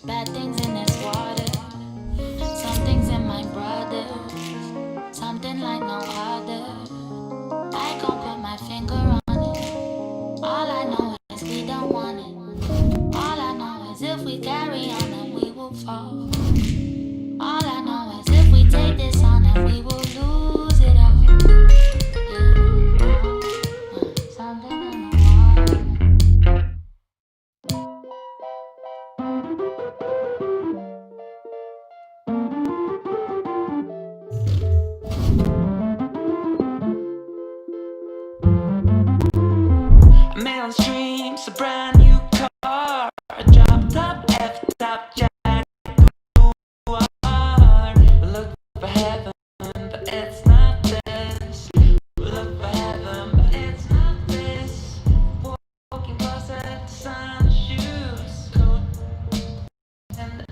Bad things in this water, some things in my brother, something like no other. I can't put my finger on it. All I know is we don't want it. All I know is if we carry on, then we will fall. All I know is if we take this on, then we will lose it all. Yeah. Something in the water. Mail streams, a brand new car, a drop top, F-top Jaguar. We look for heaven, but it's not this. We look for heaven, but it's not this. Walking closer to sun shoes, coat and the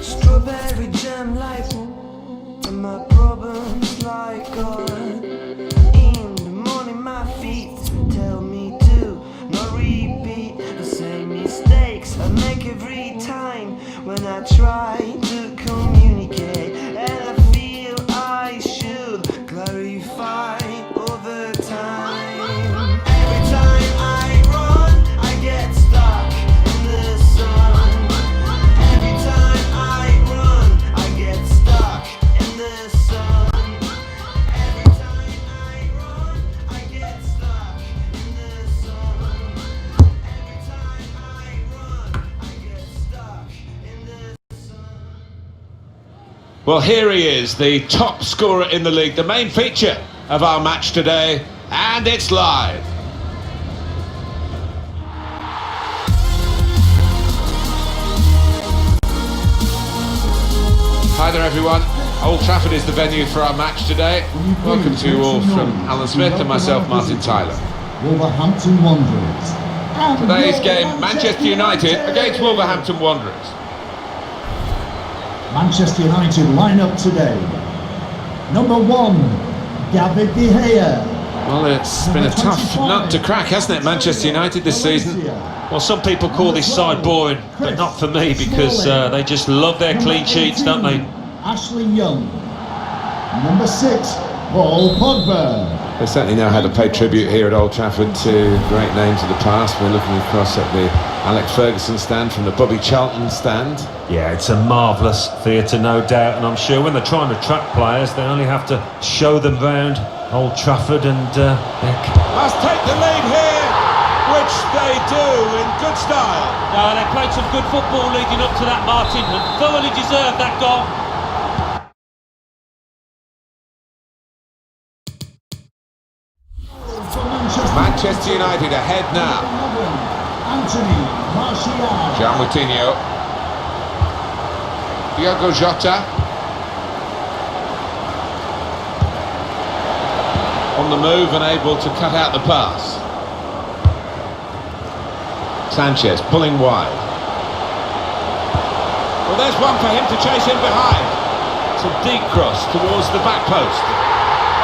strawberry jam like, and my problems like God. In the morning my feet tell me to not repeat the same mistakes I make every time when I try to communicate, and I feel I should clarify over time. Every time I run, I get stuck in the sun. Every time I run, I get stuck in the sun. Every time I run, I get stuck in the sun. Every time I run, I get stuck in the sun. Well, here he is, the top scorer in the league, the main feature of our match today, and it's live. Hi there everyone, Old Trafford is the venue for our match today. Welcome to you all from Alan Smith and myself, Martin Tyler. Wolverhampton Wanderers. Today's game, Manchester United against Wolverhampton Wanderers. Manchester United line up today. Number 1, David De Gea. Well, it's been a tough nut to crack, hasn't it, Manchester United this season? Well, some people call this side boring, but not for me, because they just love their clean sheets, don't they? Ashley Young. Number 6, Paul Pogba. They certainly know how to pay tribute here at Old Trafford to great names of the past. We're looking across at the Alex Ferguson stand from the Bobby Charlton stand. Yeah, it's a marvellous theatre, no doubt, and I'm sure when they're trying to attract players, they only have to show them round Old Trafford and Must take the lead here, which they do in good style. they played some good football leading up to that, Martin, and thoroughly deserved that goal. For Manchester United ahead now. Anthony Martial. Gian Moutinho. Diogo Jota. On the move and able to cut out the pass. Sanchez pulling wide. Well, there's one for him to chase in behind. It's a deep cross towards the back post.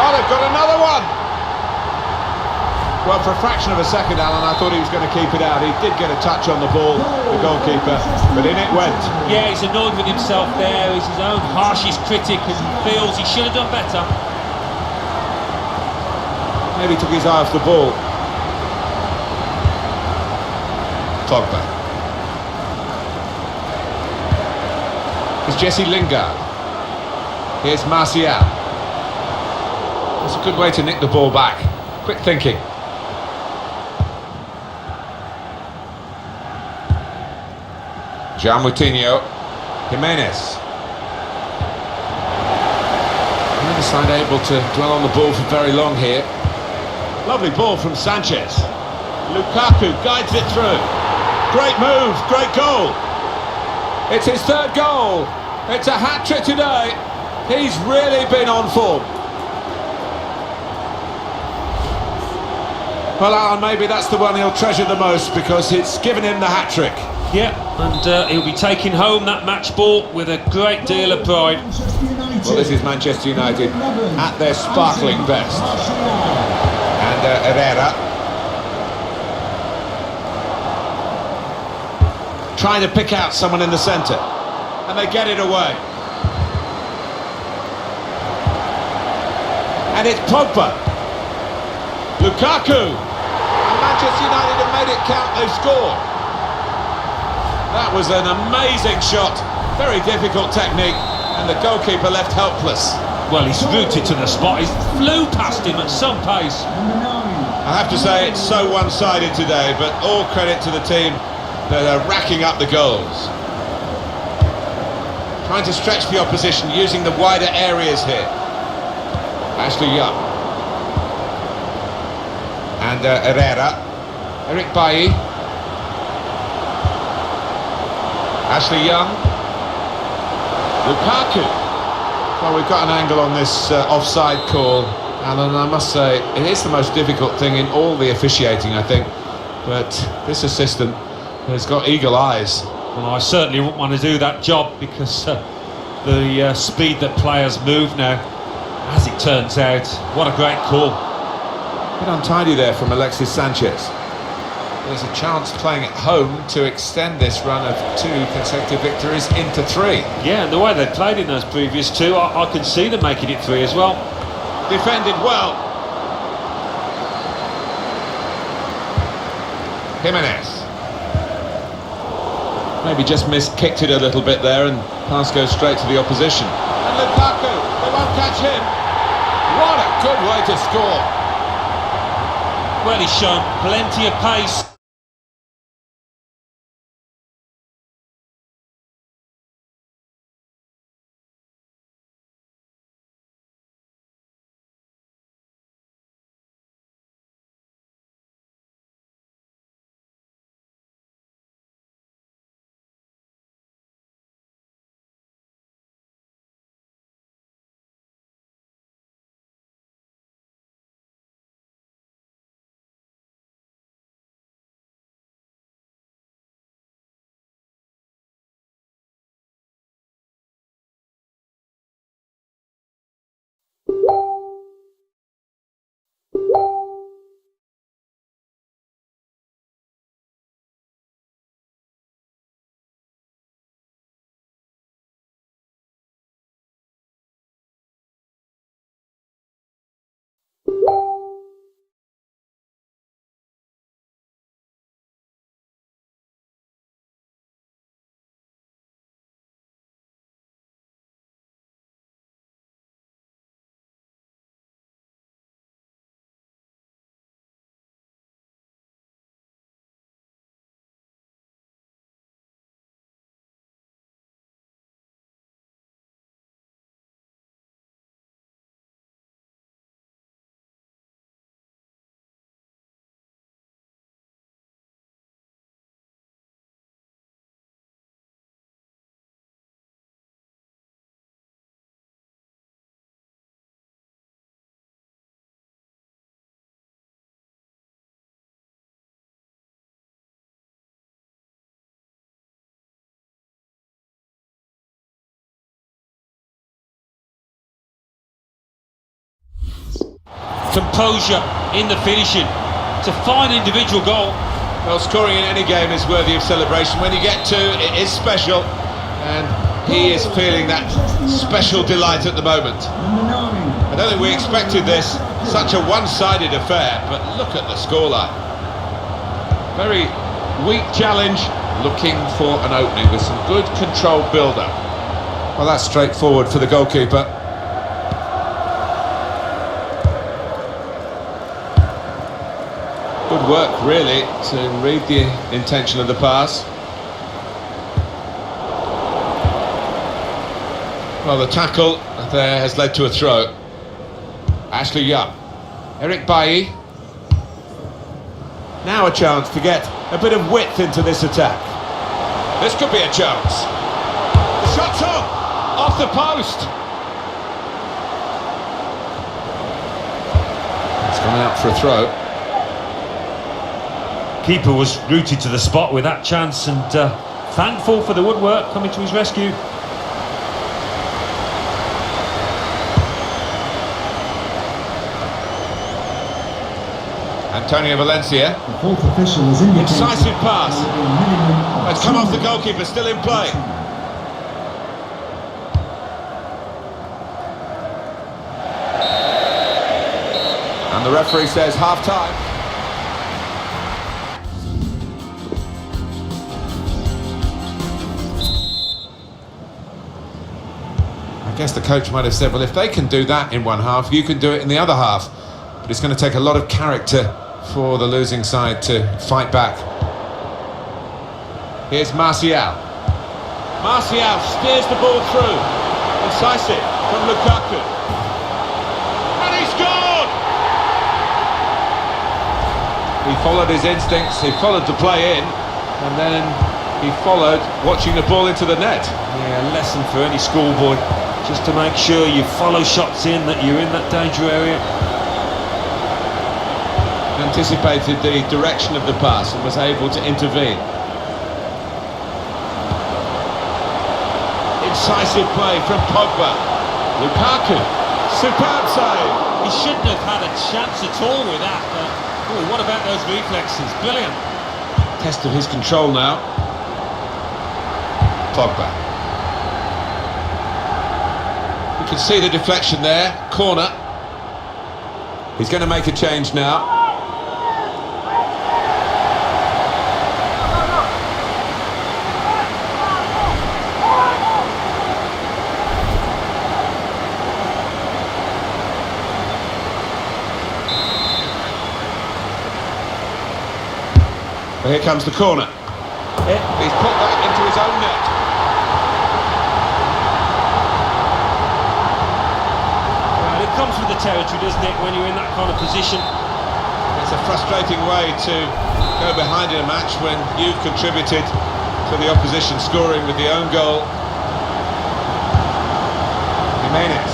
Oh, they've got another one! Well, for a fraction of a second, Alan, I thought he was going to keep it out. He did get a touch on the ball, the goalkeeper, but in it went. Yeah, he's annoyed with himself there. He's his own harshest critic and feels he should have done better. Maybe took his eye off the ball. Pogba. It's Jesse Lingard. Here's Martial. It's a good way to nick the ball back. Quick thinking. Gian Moutinho. Jimenez. The other side able to dwell on the ball for very long here. Lovely ball from Sanchez. Lukaku guides it through. Great move, great goal. It's his third goal. It's a hat-trick today. He's really been on form. Well, Alan, maybe that's the one he'll treasure the most because it's given him the hat-trick. Yeah, and he'll be taking home that match ball with a great deal of pride. Well, this is Manchester United at their sparkling best. And Herrera trying to pick out someone in the centre, and they get it away. And it's Pogba. Lukaku. And Manchester United have made it count, they've scored. That was an amazing shot, very difficult technique, and the goalkeeper left helpless. Well, he's rooted to the spot, he flew past him at some pace. I have to say it's so one-sided today, but all credit to the team that are racking up the goals. Trying to stretch the opposition using the wider areas here. Ashley Young. And Herrera. Eric Bailly. Ashley Young. Lukaku. Well, we've got an angle on this offside call, Alan, I must say it is the most difficult thing in all the officiating, I think, but this assistant has got eagle eyes. Well, I certainly wouldn't want to do that job because the speed that players move now, as it turns out, what a great call. A bit untidy there from Alexis Sanchez. There's a chance playing at home to extend this run of 2 consecutive victories into 3. Yeah, and the way they played in those previous 2, I can see them making it 3 as well. Defended well. Jimenez. Maybe just kicked it a little bit there, and pass goes straight to the opposition. And Lukaku, they won't catch him. What a good way to score. Well, he's shown plenty of pace. composure in the finishing. It's a fine individual goal. Well, scoring in any game is worthy of celebration. When you get two, it is special, and he is feeling that special delight at the moment. Number 9. I don't think we expected this, such a one-sided affair, but look at the scoreline. Very weak challenge, looking for an opening with some good controlled build-up. Well, that's straightforward for the goalkeeper. Good work, really, to read the intention of the pass. Well, the tackle there has led to a throw. Ashley Young. Eric Bailly. Now a chance to get a bit of width into this attack. This could be a chance. The shot's on! Off the post! It's gone out for a throw. Keeper was rooted to the spot with that chance, and thankful for the woodwork coming to his rescue. Antonio Valencia. The fourth official has indicated Incisive pass. there will be a minimum of It's come 2 off the minutes. goalkeeper, still in play. And the referee says half-time. I guess the coach might have said, well, if they can do that in one half, you can do it in the other half. But it's going to take a lot of character for the losing side to fight back. Here's Martial. Martial steers the ball through. Incisive from Lukaku. And he scored! He followed his instincts, he followed the play in, and then he followed watching the ball into the net. Yeah, a lesson for any schoolboy, just to make sure you follow shots in, that you're in that danger area. Anticipated the direction of the pass and was able to intervene. Incisive play from Pogba. Lukaku, superb save. He shouldn't have had a chance at all with that. Oh, what about those reflexes? Brilliant. Test of his control now. Pogba. You can see the deflection there. Corner. He's going to make a change now. Well, here comes the corner. He's put that into his own net. Well, it comes with the territory, doesn't it, when you're in that kind of position? It's a frustrating way to go behind in a match when you've contributed to the opposition scoring with the own goal. Jimenez.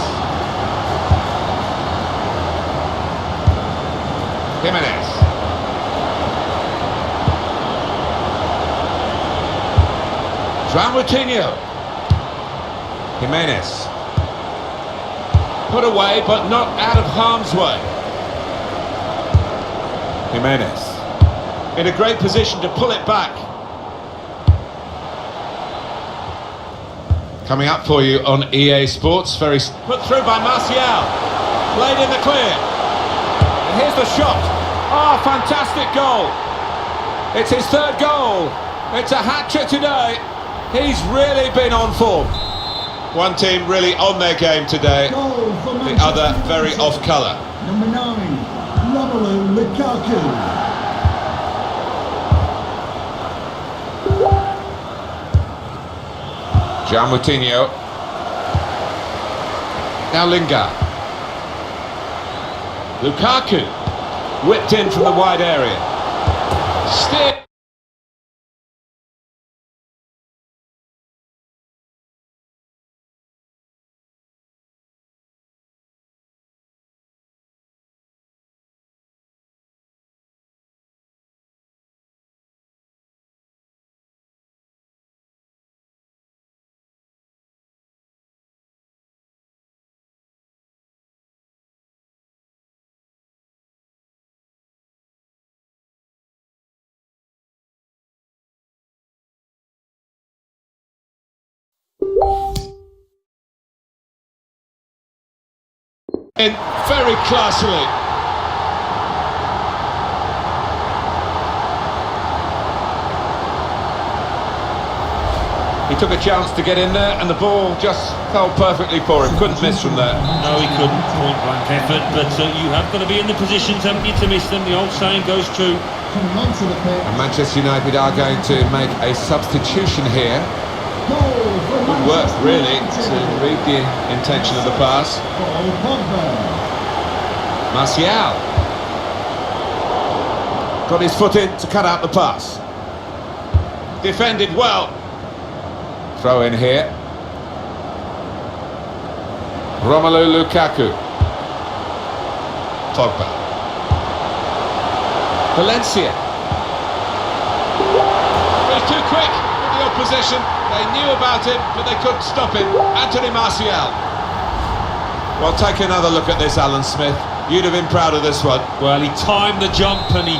João Moutinho. Jimenez. Put away, but not out of harm's way. Jimenez. In a great position to pull it back. Coming up for you on EA Sports. Put through by Martial. Played in the clear. And here's the shot. Oh, fantastic goal. It's his third goal. It's a hat-trick today. He's really been on form. One team really on their game today. Goal for The Manchester other very United. off colour. Number 9, Romelu Lukaku. João Moutinho. Now Lingard. Lukaku. Whipped in from the wide area. Steer. In very classily. He took a chance to get in there and the ball just fell perfectly for him. Couldn't miss from there. No, he couldn't. Point blank effort, but you have got to be in the positions, haven't you, to miss them? The old saying goes true. Coming onto the pitch. And Manchester United are going to make a substitution here. Goal for Good work, Manchester really, United. to read the intention of the pass. Paul Pogba. Martial got his foot in to cut out the pass. Defended well. Throw in here. Romelu Lukaku. Pogba. Valencia. He's too quick for the opposition. They knew about him, but they couldn't stop him. Anthony Martial. Well, take another look at this, Alan Smith. You'd have been proud of this one. Well, he timed the jump and he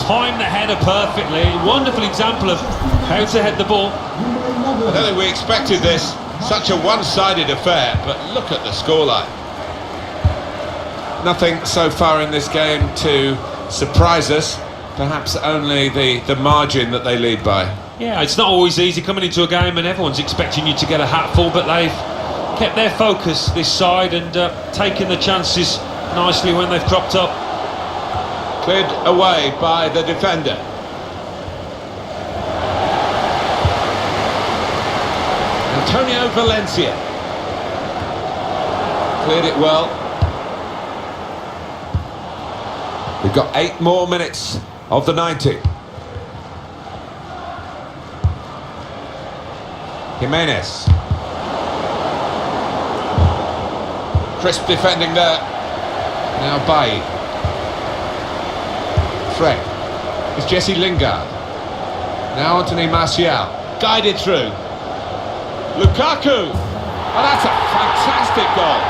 timed the header perfectly. Wonderful example of how to head the ball. I don't think we expected this. Such a one-sided affair, but look at the scoreline. Nothing so far in this game to surprise us. Perhaps only the margin that they lead by. Yeah, it's not always easy coming into a game and everyone's expecting you to get a hatful, but they've kept their focus this side and taken the chances nicely when they've cropped up. Cleared away by the defender. Antonio Valencia. Cleared it well. We've got 8 more minutes of the 90. Jimenez. Crisp defending there. Now Bailly. Fred. It's Jesse Lingard. Now Anthony Martial. Guided through. Lukaku. Oh, that's a fantastic goal.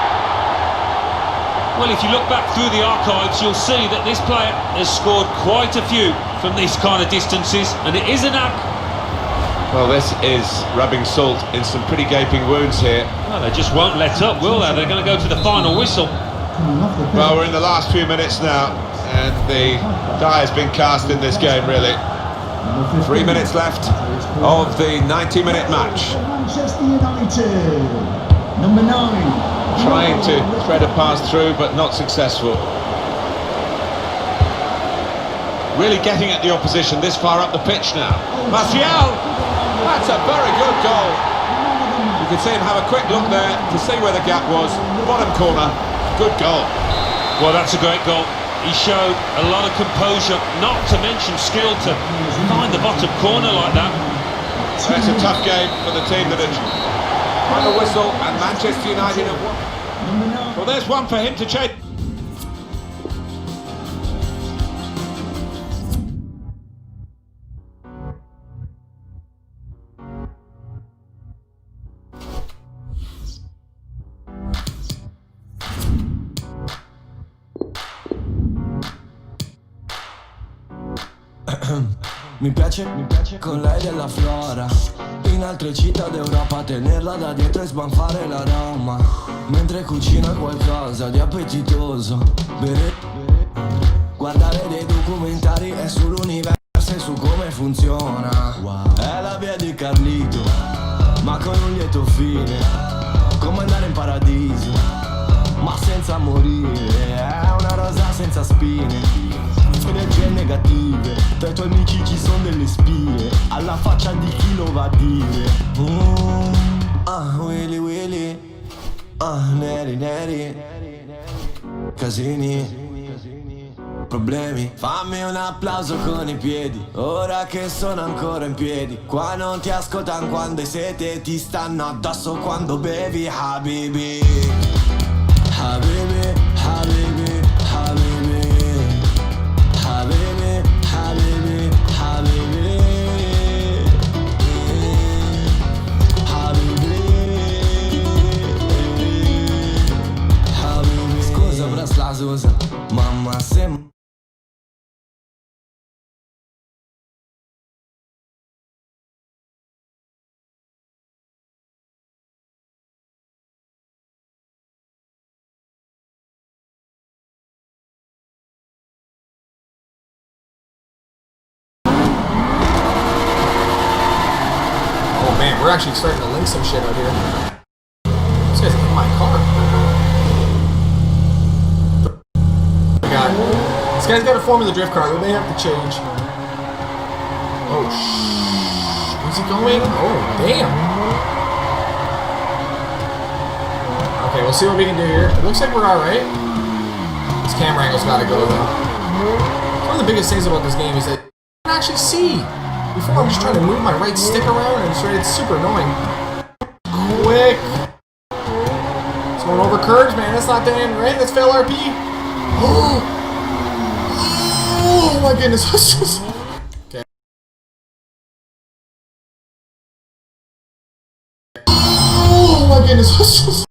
Well, if you look back through the archives, you'll see that this player has scored quite a few from these kind of distances, and it is a knack. Well, this is rubbing salt in some pretty gaping wounds here. Well, they just won't let up, will they? They're going to go to the final whistle. Coming off the pitch. Well, we're in the last few minutes now, and the die has been cast in this game, really. Number 3 15. minutes left of the 90-minute match. Manchester United. Number 9. Trying to thread a pass through, but not successful. Really getting at the opposition this far up the pitch now. Martial! That's a very good goal. You can see him have a quick look there to see where the gap was. Bottom corner. Good goal. Well, that's a great goal. He showed a lot of composure, not to mention skill, to find the bottom corner like that. It's a tough game for the team that had won the whistle, and Manchester United have won. Number 9. Well, there's one for him to chase. Mi piace con lei della flora. In altre città d'Europa tenerla da dietro e sbanfare l'aroma. Mentre cucina qualcosa di appetitoso. Bere, guardare dei documentari è sull'universo e su come funziona. È la via di Carlito, ma con un lieto fine. Come andare in paradiso, ma senza morire. È una rosa senza spine. Energie negative, tra i tuoi amici ci sono delle spie. Alla faccia di chi lo va a dire. Willy Willy, neri neri, casini, problemi. Fammi un applauso con i piedi, ora che sono ancora in piedi. Qua non ti ascoltano quando hai sete, ti stanno addosso quando bevi. Habibi, Habibi, Habibi, Habibi, Habibi, Habibi, Habibi, Habibi. Scusa, Brasla Susa, mamma se Oh man, we're actually starting to link some shit out here. This guy's in my car. God. This guy's got a form of the drift car. We may have to change. Oh, where's he going? Oh, damn. Okay, we'll see what we can do here. It looks like we're alright. This camera angle's gotta go, though. One of the biggest things about this game is that you can actually see. Before, I'm just trying to move my right stick around, and it's super annoying. Quick. It's going over curves, man. That's not the end, right? Let's fail RP. Oh my goodness. Okay. Oh my goodness.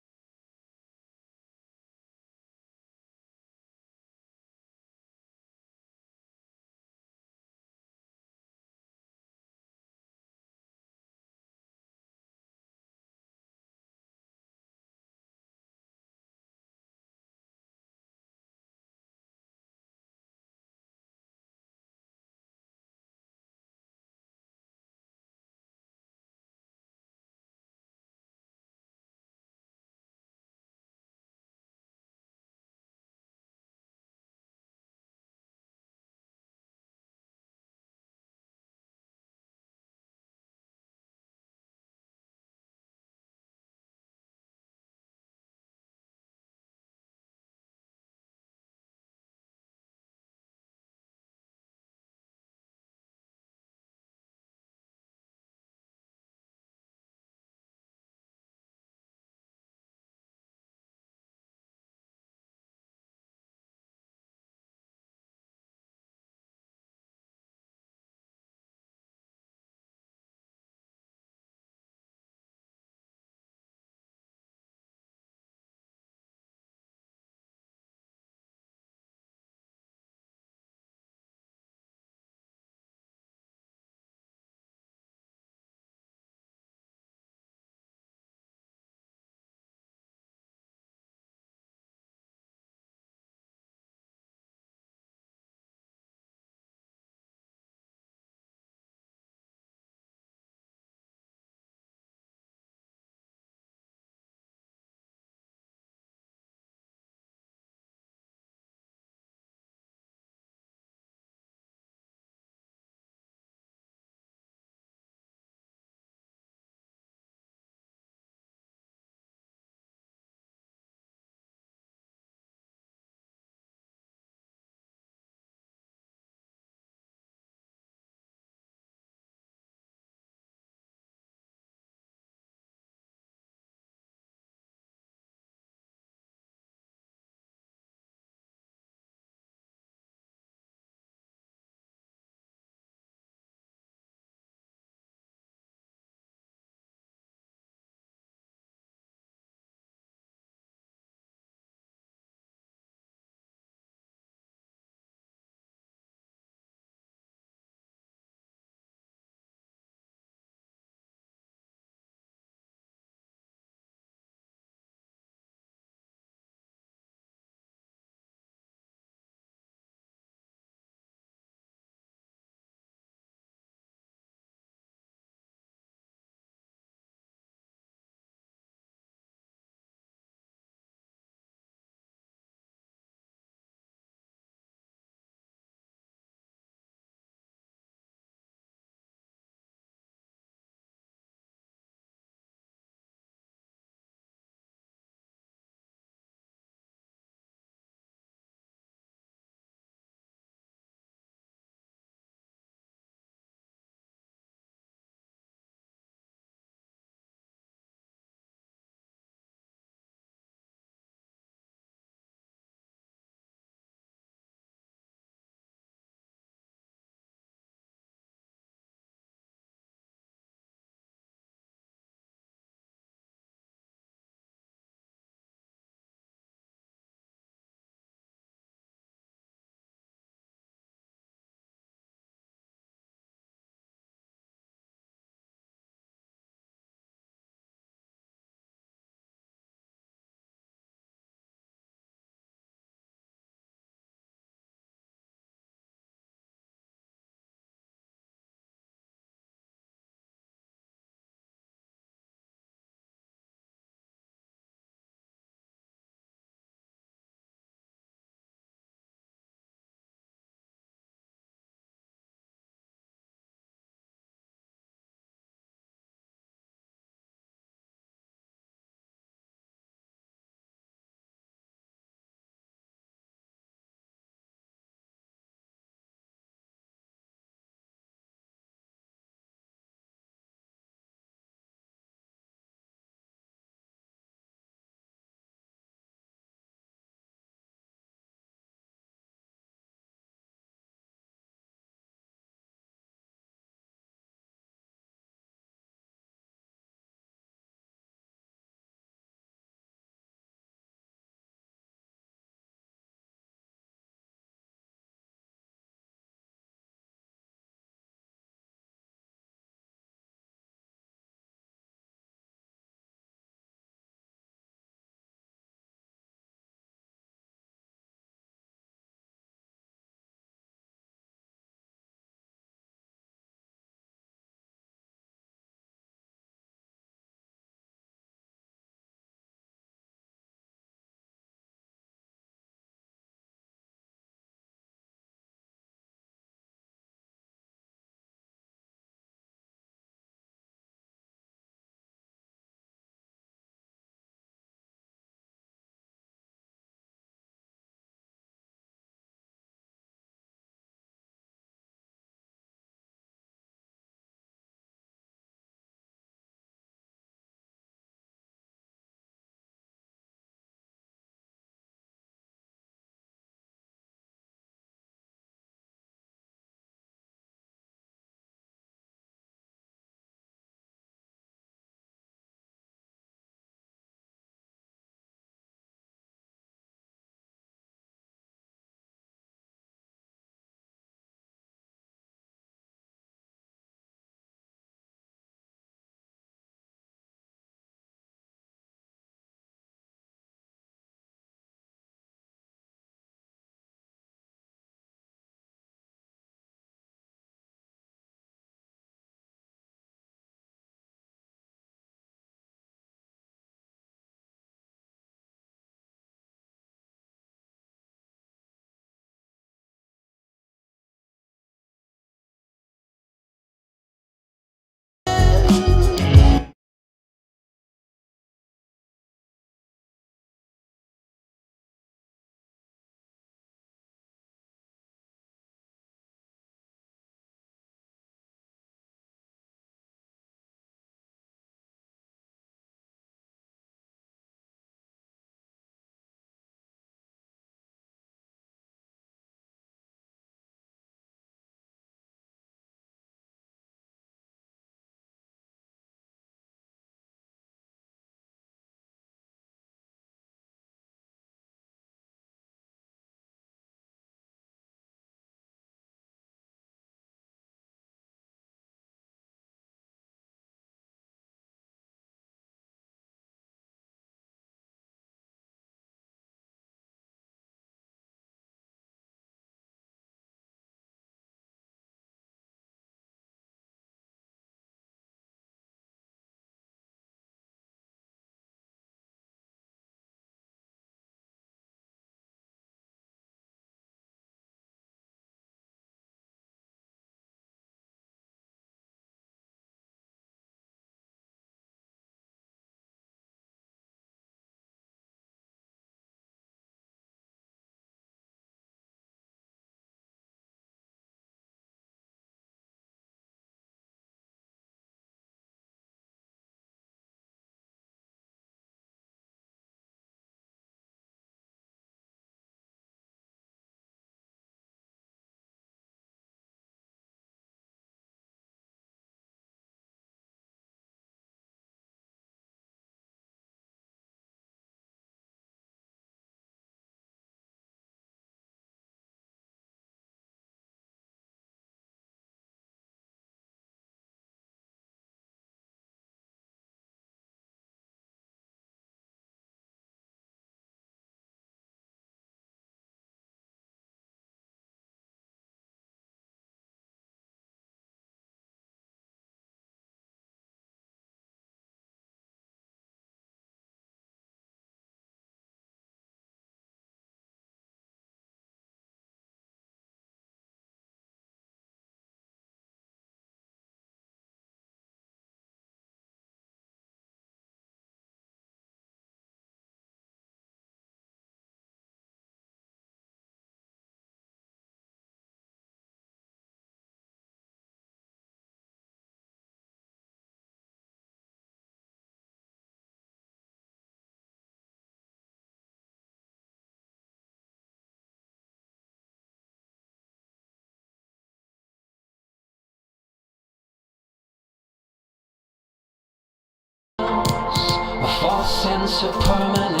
sense of permanence.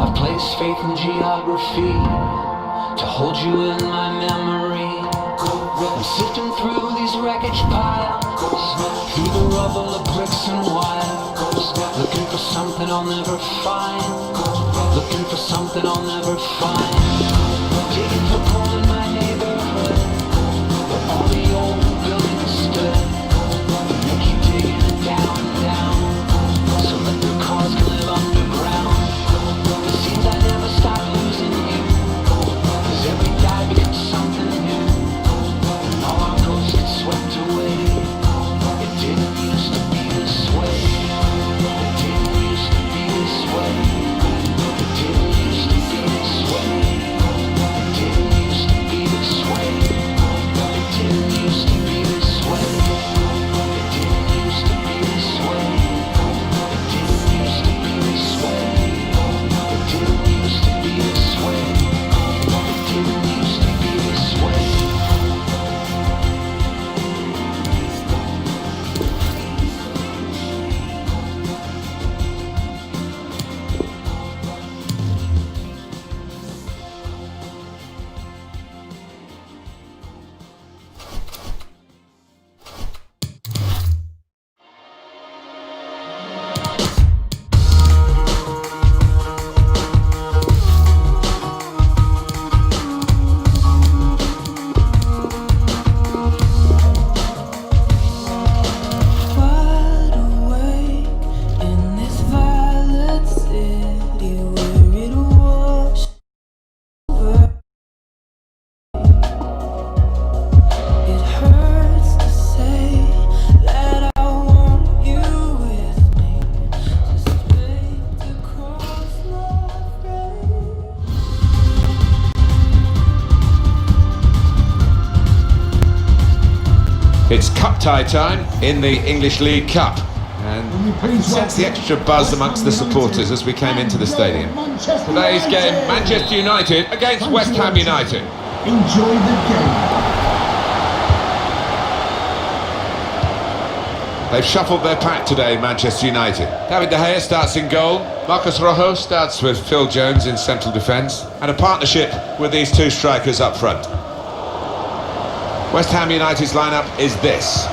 I've placed faith in geography to hold you in my memory. I'm sifting through these wreckage piles, through the rubble of bricks and wires, looking for something I'll never find, looking for something I'll never find. Digging for coal in my neighborhood, where all the old buildings stood. They keep digging it down and down, so let their cars can live underground. It seems I never stop losing you, 'cause every day becomes something new. All our ghosts get swept away. It didn't used to be this way. It didn't used to be this way. It didn't used to be this way. It didn't used to be this way. It didn't used to be this way. It didn't used to be this way. It didn't used to be this way. It didn't used to be this way. It didn't used to be this way. Wide awake in this violet city where it washed over. It hurts to say that I want you with me, just straight across my brain. It's cup tie time in the English League Cup, and I can sense the extra buzz amongst the supporters as we came into the stadium. Today's game, Manchester United against West Ham United. Enjoy the game. They've shuffled their pack today, Manchester United. David De Gea starts in goal. Marcos Rojo starts with Phil Jones in central defence, and a partnership with these two strikers up front. West Ham United's lineup is this.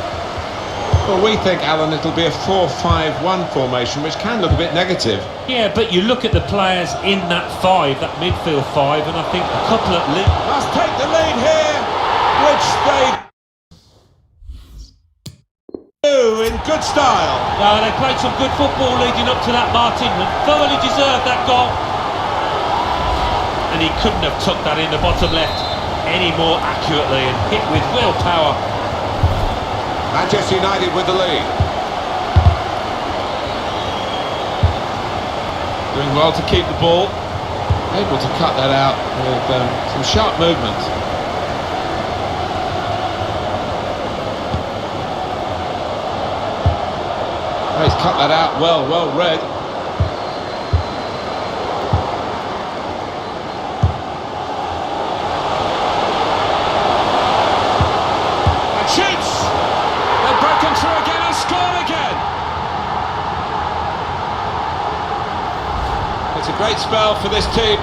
Well, we think, Alan, it'll be a 4-5-1 formation, which can look a bit negative. Yeah, but you look at the players in that five, that midfield five, and I think a couple of... Must take the lead here, which they do in good style. No, they played some good football leading up to that, Martin, and thoroughly deserved that goal. And he couldn't have tucked that in the bottom left any more accurately and hit with real power. Manchester United with the lead. Doing well to keep the ball. Able to cut that out with some sharp movement. Oh, he's cut that out well read. Shoots! They've broken through again and scored again! It's a great spell for this team.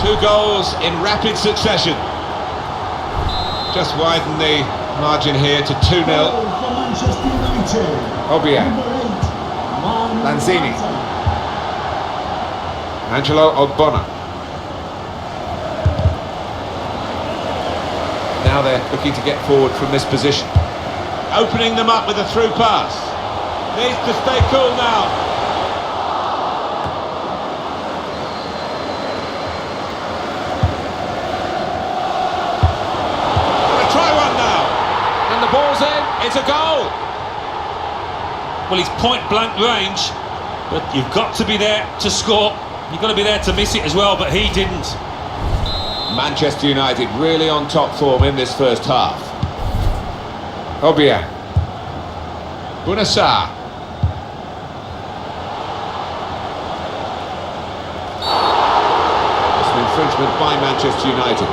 2 goals in rapid succession. Just widen the margin here to 2-0. Goal for Manchester United. Obiang, Number 8, Lanzini, Angelo Ogbonna. Now they're looking to get forward from this position. Opening them up with a through pass. Needs to stay cool now. Gonna try one now. And the ball's in. It's a goal. Well, he's point-blank range, but you've got to be there to score. You've got to be there to miss it as well, but he didn't. Manchester United really on top form in this first half. Obiang. Bunassar. It's an infringement by Manchester United.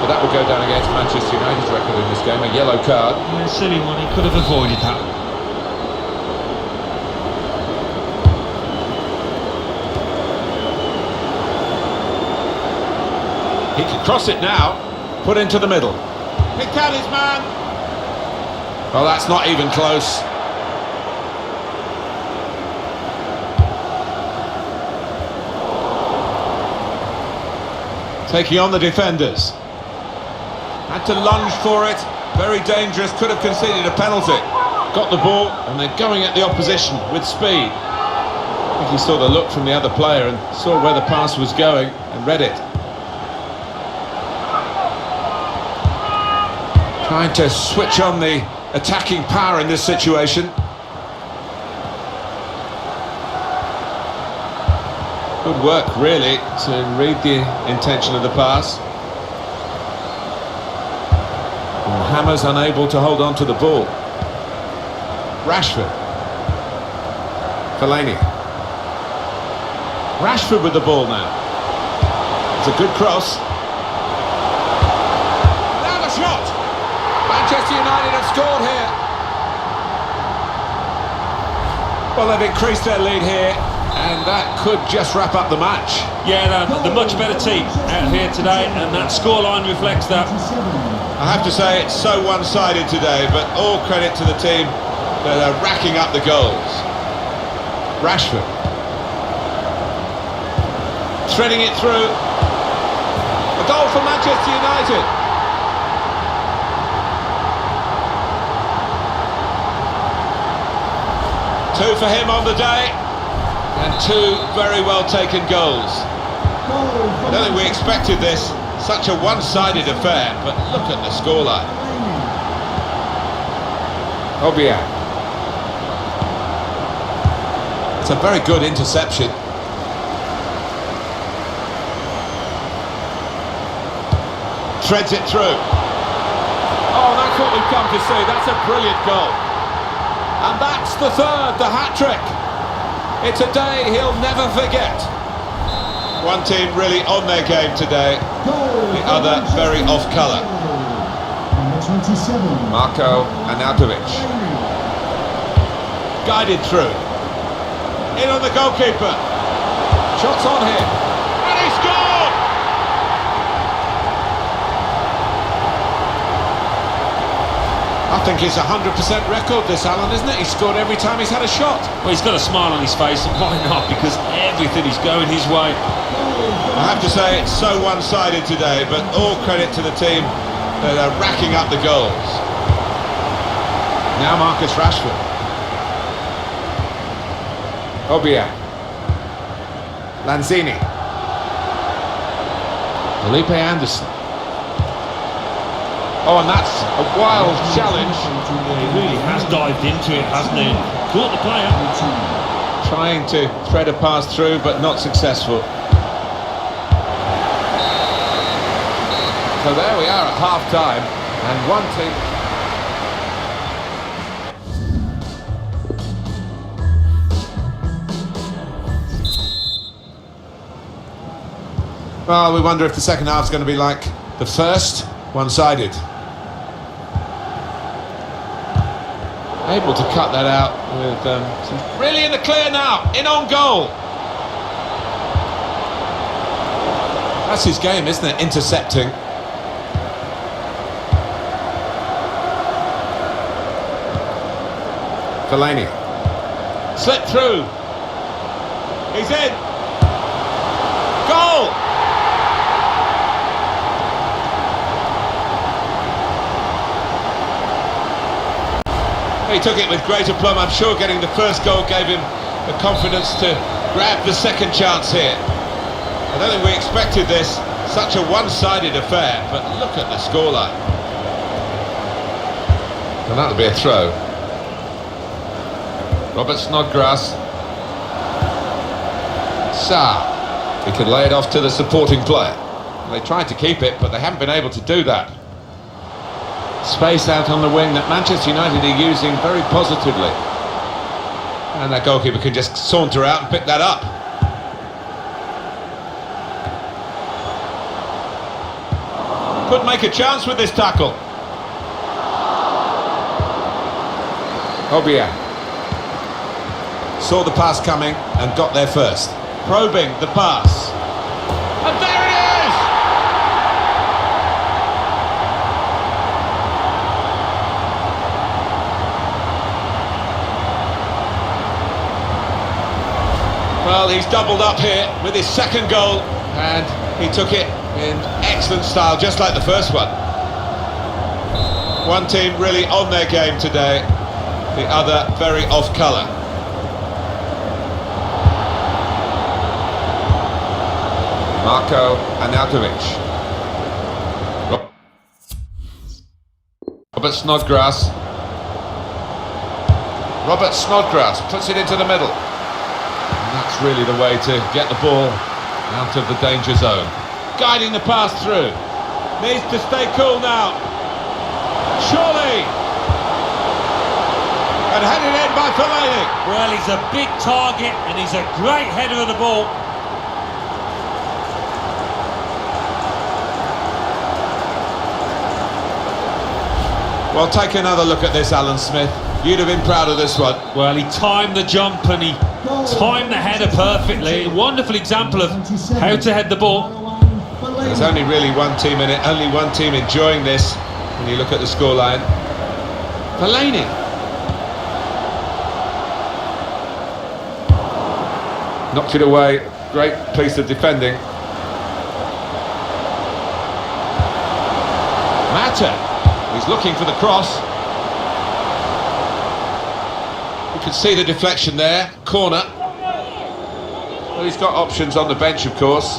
But that will go down against Manchester United's record in this game, a yellow card. Yeah, silly one, he could have avoided that. He can cross it now. Put into the middle. Picked out his man. Well, that's not even close. Taking on the defenders. Had to lunge for it. Very dangerous. Could have conceded a penalty. Got the ball and they're going at the opposition with speed. I think he saw the look from the other player and saw where the pass was going and read it. Trying to switch on the attacking power in this situation. Good work, really, to read the intention of the pass. And Hammer's unable to hold on to the ball. Rashford. Fellaini. Rashford with the ball now. It's a good cross. Now the shot! Manchester United have scored here. Well, they've increased their lead here, and that could just wrap up the match. Yeah, the much better team out here today, and that scoreline reflects that. I have to say it's so one-sided today, but all credit to the team that are racking up the goals. Rashford. Threading it through. A goal for Manchester United. Two for him on the day, and two very well taken goals. I don't think we expected this, such a one-sided affair, but look at the scoreline. Obiang. It's a very good interception. Threads it through. Oh, that's what we've come to see. That's a brilliant goal. And that's the third, the hat-trick. It's a day he'll never forget. One team really on their game today, the other very off-colour. Number 27. Marko Arnautovic. Guided through. In on the goalkeeper. Shots on here. And he scored! I think it's a 100% record, this, Alan, isn't it? He's scored every time he's had a shot. Well, he's got a smile on his face, and why not? Because everything is going his way. I have to say it's so one-sided today, but all credit to the team that are racking up the goals. Now Marcus Rashford. Obiang. Lanzini. Felipe Anderson. Oh, and that's a wild challenge. He really has dived into it, hasn't he? Caught the player. Trying to thread a pass through, but not successful. So there we are at half-time, and one team... Well, we wonder if the second half's going to be like the first, one-sided. Able to cut that out with some... Really in the clear now, in on goal. That's his game, isn't it? Intercepting. Fellaini. Slip through. He's in. Goal! He took it with great aplomb. I'm sure getting the first goal gave him the confidence to grab the second chance here. I don't think we expected this, such a one-sided affair, but look at the scoreline. And that'll be a throw. Robert Snodgrass. Sa. He could lay it off to the supporting player. They tried to keep it, but they haven't been able to do that. Space out on the wing that Manchester United are using very positively. And that goalkeeper can just saunter out and pick that up. Could make a chance with this tackle. Obiang. Saw the pass coming and got there first. Probing the pass. And there it is! Well, he's doubled up here with his second goal, and he took it in excellent style, just like the first one. One team really on their game today, the other very off colour. Marko Arnautovic. Robert Snodgrass. Robert Snodgrass puts it into the middle. And that's really the way to get the ball out of the danger zone. Guiding the pass through. Needs to stay cool now. Surely! And headed in by Fellaini. Well, he's a big target and he's a great header of the ball. Well, take another look at this, Alan Smith. You'd have been proud of this one. Well, he timed the jump and he timed the header perfectly. A wonderful example of how to head the ball. There's only really one team in it, only one team enjoying this when you look at the scoreline. Fellaini. Knocked it away. Great piece of defending. Mata. He's looking for the cross. You can see the deflection there. Corner. Well, he's got options on the bench, of course.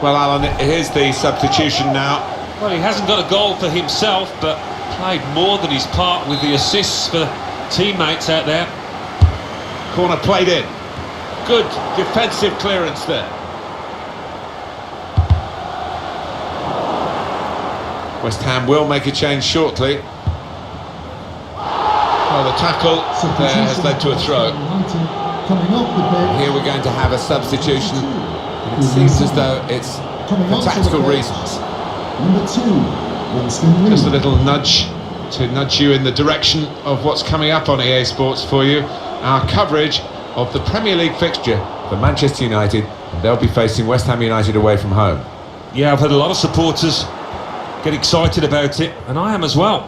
Well, Alan, here's the substitution now. Well, he hasn't got a goal for himself, but played more than his part with the assists for teammates out there. Corner played in. Good defensive clearance there. West Ham will make a change shortly. Well, the tackle there has led to a throw. Here we're going to have a substitution. It seems as though it's for tactical reasons. Just a little nudge to nudge you in the direction of what's coming up on EA Sports for you. Our coverage of the Premier League fixture for Manchester United. They'll be facing West Ham United away from home. Yeah, I've had a lot of supporters get excited about it, and I am as well.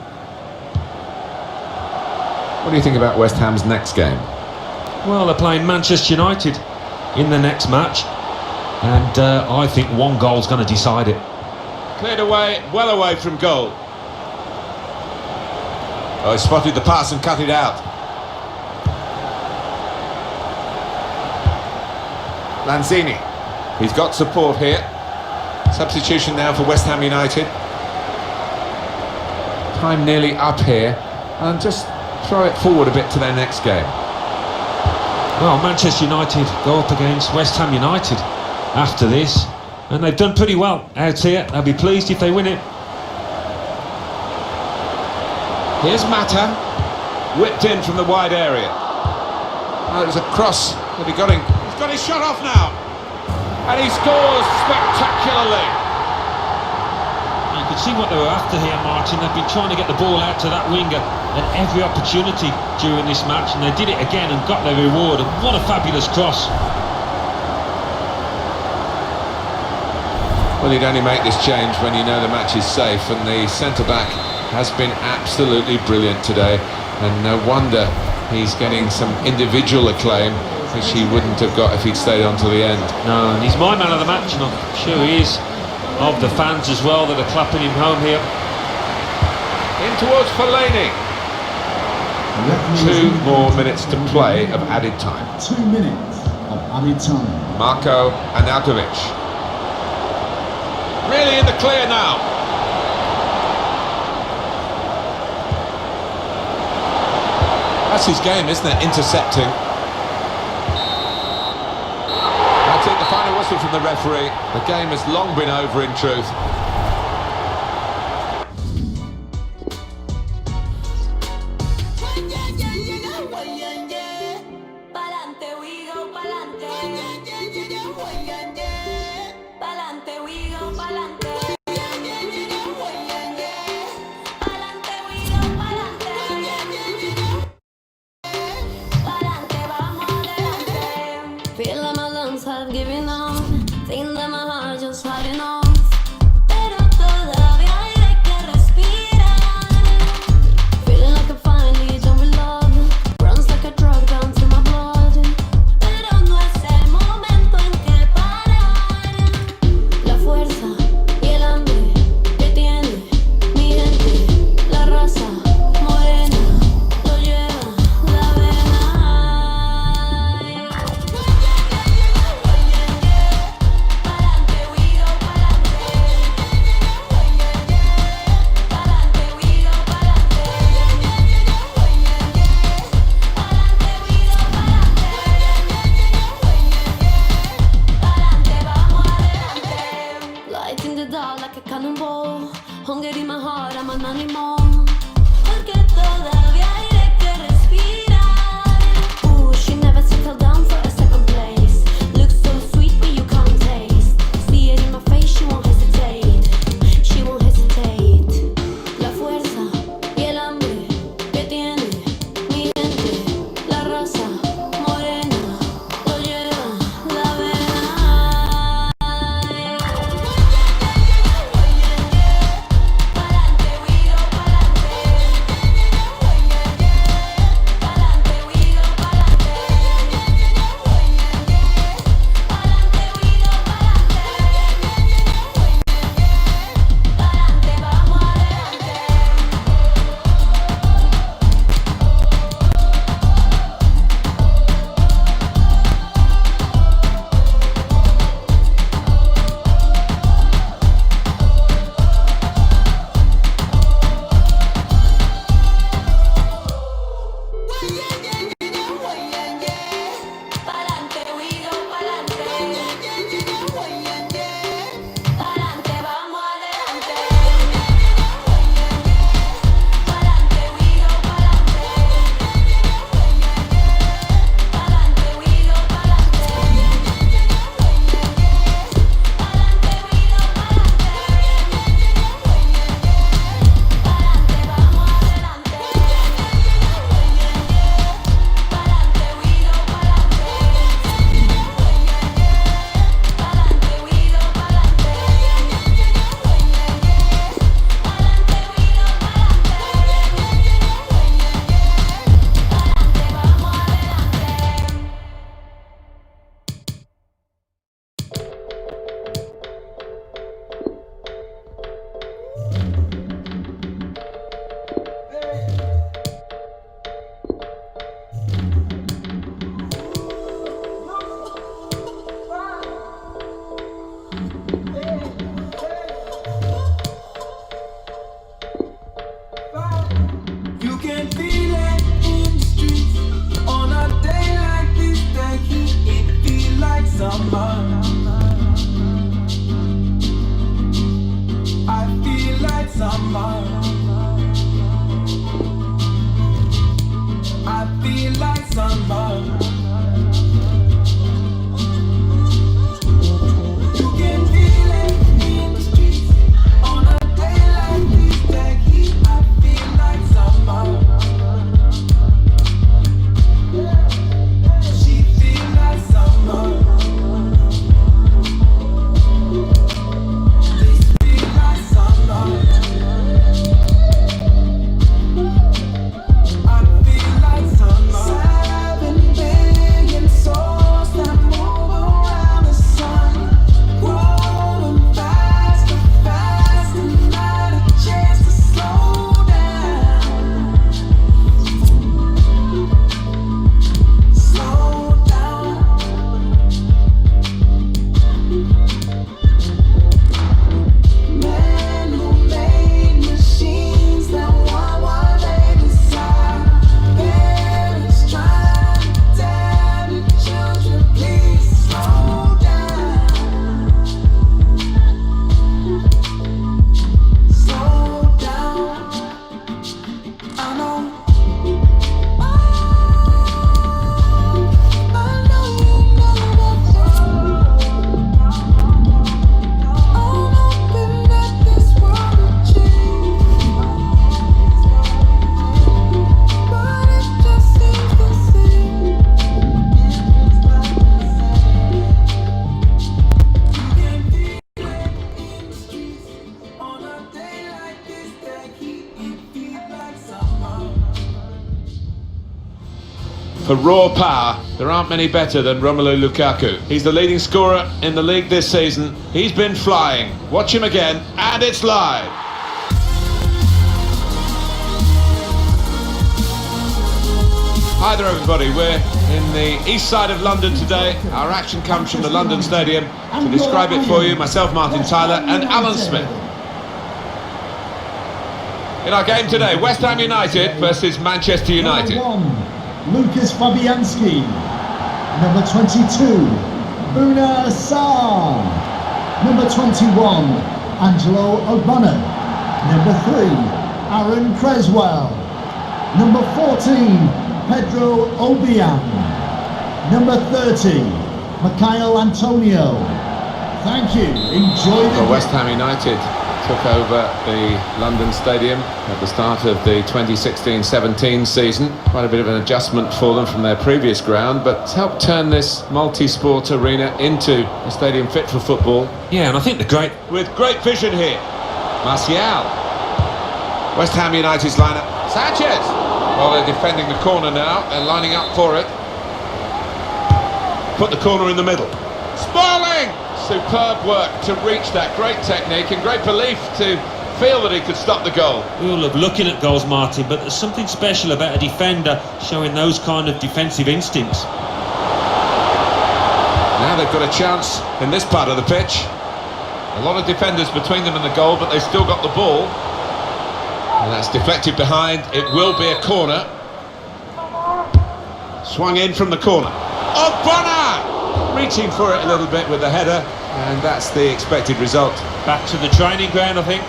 What do you think about West Ham's next game? Well, they're playing Manchester United in the next match, and I think one goal's going to decide it. Cleared away, well away from goal. Oh, he spotted the pass and cut it out. Lanzini. He's got support here. Substitution now for West Ham United. Time nearly up here, and just throw it forward a bit to their next game. Well, Manchester United go up against West Ham United after this, and they've done pretty well out here. They'll be pleased if they win it. Here's Mata, whipped in from the wide area. Oh, it was a cross, but he's got his shot off now, and he scores spectacularly. You could see what they were after here, Martin. They've been trying to get the ball out to that winger at every opportunity during this match, and they did it again and got their reward. And what a fabulous cross. Well, you'd only make this change when you know the match is safe, and the centre-back has been absolutely brilliant today, and no wonder he's getting some individual acclaim which he wouldn't have got if he'd stayed on to the end. No, and he's my man of the match, and I'm sure he is of the fans as well that are clapping him home here. In towards Fellaini. 2 more minutes to play of added time. 2 minutes of added time. Marko Arnautovic. Really in the clear now. That's his game, isn't it? Intercepting. That's it, the final whistle from the referee. The game has long been over in truth. Feel like my lungs have given up. Think that my heart just had enough. Pero todavía hay de que respirar. Feeling like I finally done with love. Runs like a drug down through my blood. Pero For raw power, there aren't many better than Romelu Lukaku. He's the leading scorer in the league this season. He's been flying. Watch him again, and it's live. Hi there everybody, we're in the east side of London today. Our action comes from the London Stadium. To describe it for you, myself, Martin Tyler, and Alan Smith. In our game today, West Ham United versus Manchester United. Number 1, Lucas Fabianski. Number 22, Buna Sarr. Number 21, Angelo Ogbonna. Number 3, Aaron Creswell. Number 14, Pedro Obiang. Number 30, Mikhail Antonio. Thank you. Enjoy the Well, West Ham United took over the London Stadium at the start of the 2016-17 season. Quite a bit of an adjustment for them from their previous ground, but it's helped turn this multi-sport arena into a stadium fit for football. Yeah, and I think With great vision here, Martial. West Ham United's lineup. Sanchez! Well, they're defending the corner now. They're lining up for it. Put the corner in the middle. Smalling! Superb work to reach that. Great technique and great belief to feel that he could stop the goal. We all love looking at goals, Martin, but there's something special about a defender showing those kind of defensive instincts. Now they've got a chance in this part of the pitch. A lot of defenders between them and the goal, but they've still got the ball. And that's deflected behind. It will be a corner. Swung in from the corner. Ogbonna! Reaching for it a little bit with the header, and that's the expected result. Back to the training ground, I think.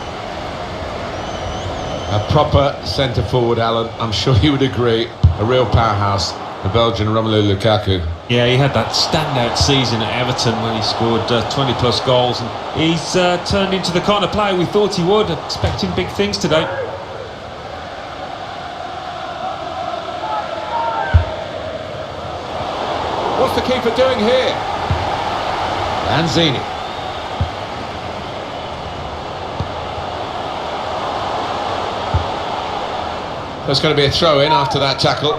A proper centre forward, Alan. I'm sure you would agree. A real powerhouse, the Belgian Romelu Lukaku. Yeah, he had that standout season at Everton when he scored 20 plus goals, and he's turned into the kind of player we thought he would. Expecting big things today. What's the keeper doing here? Lanzini. There's going to be a throw in after that tackle.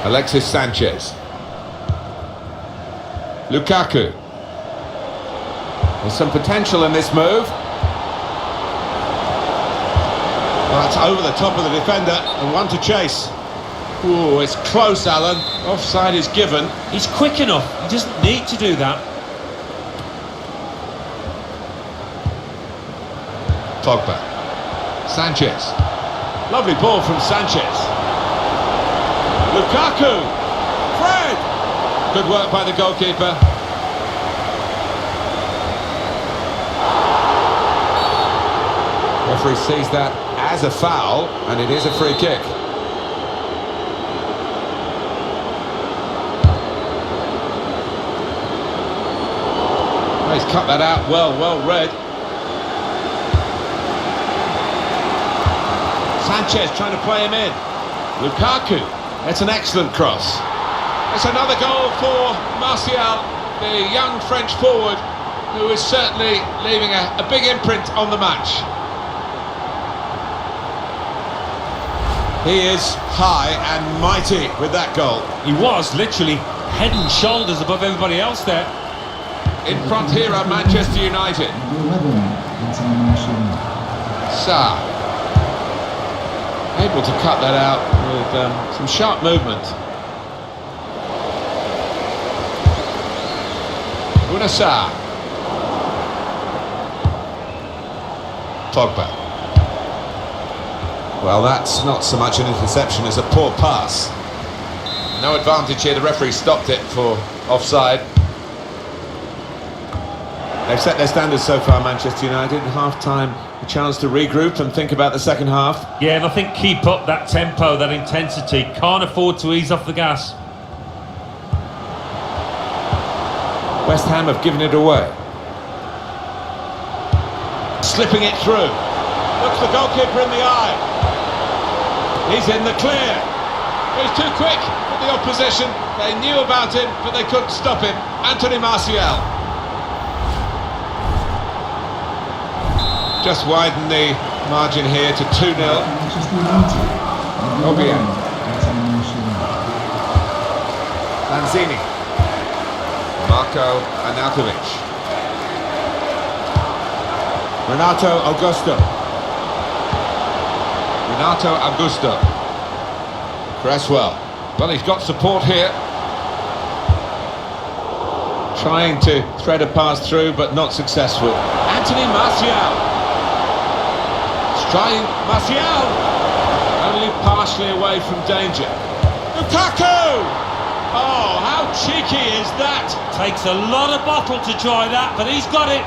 Alexis Sanchez. Lukaku. There's some potential in this move. Well, that's over the top of the defender and one to chase. Ooh, it's close, Alan. Offside is given. He's quick enough. He doesn't need to do that. Pogba. Sanchez. Lovely ball from Sanchez. Lukaku. Fred. Good work by the goalkeeper. Referee sees that as a foul, and it is a free kick. Well, he's cut that out well read. Sanchez trying to play him in. Lukaku, it's an excellent cross. It's another goal for Martial, the young French forward, who is certainly leaving a big imprint on the match. He is high and mighty with that goal. He was literally head and shoulders above everybody else there. In front here are Manchester United. Number 11, international. Sarr. Able to cut that out with some sharp movement. Buna Sarr. Pogba. Well, that's not so much an interception as a poor pass. No advantage here, the referee stopped it for offside. They've set their standards so far, Manchester United. Half-time, a chance to regroup and think about the second half. Yeah, and I think keep up that tempo, that intensity. Can't afford to ease off the gas. West Ham have given it away. Slipping it through. Looks the goalkeeper in the eye. He's in the clear. He's too quick for the opposition. They knew about him, but they couldn't stop him. Anthony Martial. Just widen the margin here to 2-0. Manchester United. Obiang. Determination. Lanzini. Marco Arnautovic. Renato Augusto. Renato Augusto. Cresswell. Well, he's got support here. Trying to thread a pass through, but not successful. Anthony Martial. Trying Martial. Only partially away from danger. Lukaku! Oh, how cheeky is that? Takes a lot of bottle to try that, but he's got it.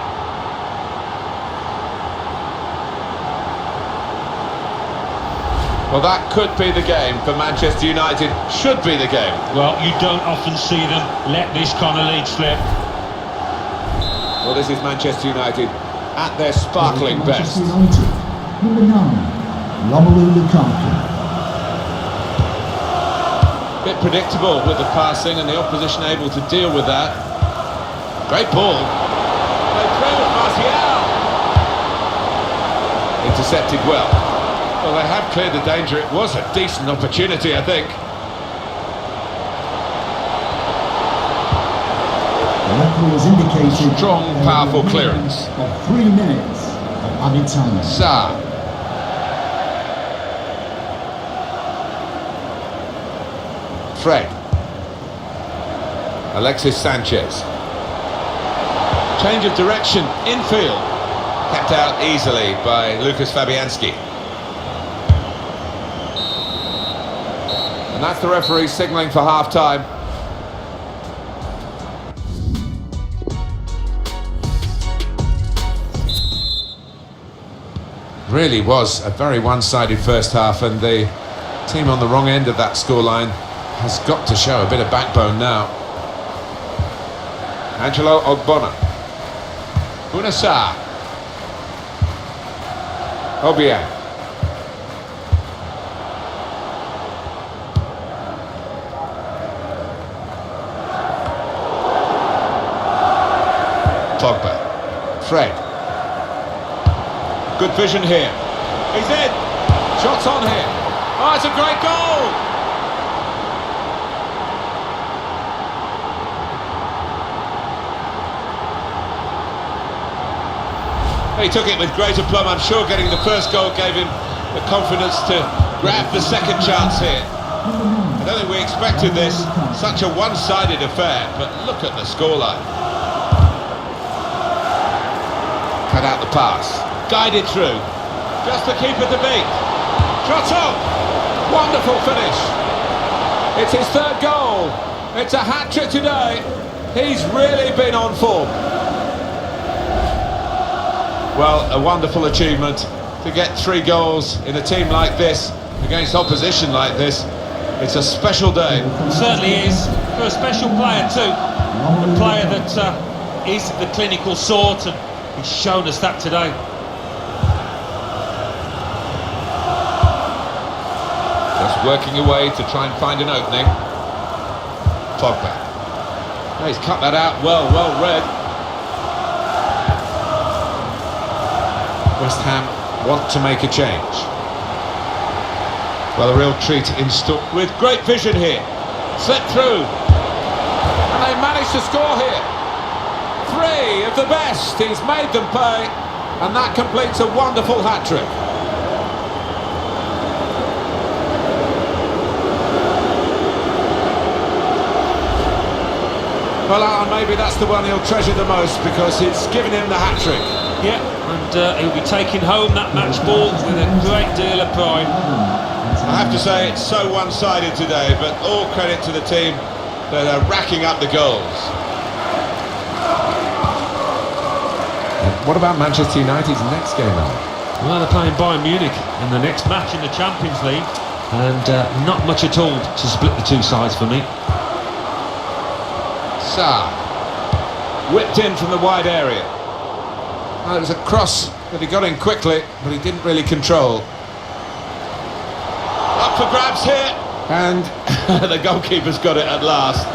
Well, that could be the game for Manchester United. Should be the game. Well, you don't often see them let this kind of lead slip. Well, this is Manchester United at their sparkling best. Manchester United. Number 9, Romelu Lukaku. Bit predictable with the passing and the opposition able to deal with that. Great ball. Played through with Martial. Intercepted well. Well, they have cleared the danger. It was a decent opportunity, I think. The referee has indicated Strong, there powerful will be a clearance. minimum of 3 minutes of added time. Sa. Fred. Alexis Sanchez. Change of direction, infield. Kept out easily by Lucas Fabianski. And that's the referee signalling for half-time. Really was a very one-sided first half, and the team on the wrong end of that scoreline has got to show a bit of backbone now. Angelo Ogbonna. Bunasar. Obiang. Pogba. Fred. Good vision here. He's in. Shots on here. Oh, it's a great goal. He took it with great aplomb. I'm sure getting the first goal gave him the confidence to grab the second chance here. I don't think we expected this, such a one-sided affair, but look at the scoreline. Cut out the pass, guided through, just the keeper to beat. Shot on, wonderful finish. It's his third goal. It's a hat-trick today. He's really been on form. Well, a wonderful achievement to get 3 goals in a team like this, against opposition like this. It's a special day. Certainly is, for a special player too. A player that is the clinical sort, and he's shown us that today. Just working away to try and find an opening. Pogba. Oh, he's cut that out well read. West Ham want to make a change. Well, a real treat in store with great vision here. Slip through. And they managed to score here. 3 of the best. He's made them pay. And that completes a wonderful hat-trick. Well, Alan, maybe that's the one he'll treasure the most because it's given him the hat-trick. Yeah, and he'll be taking home that match ball with a great deal of pride. I have to say it's so one-sided today, but all credit to the team that are racking up the goals. What about Manchester United's next game, Alan? Well, they're playing Bayern Munich in the next match in the Champions League, and not much at all to split the two sides for me. Sa whipped in from the wide area. Well, it was a cross that he got in quickly, but he didn't really control. Up for grabs here, and the goalkeeper's got it at last.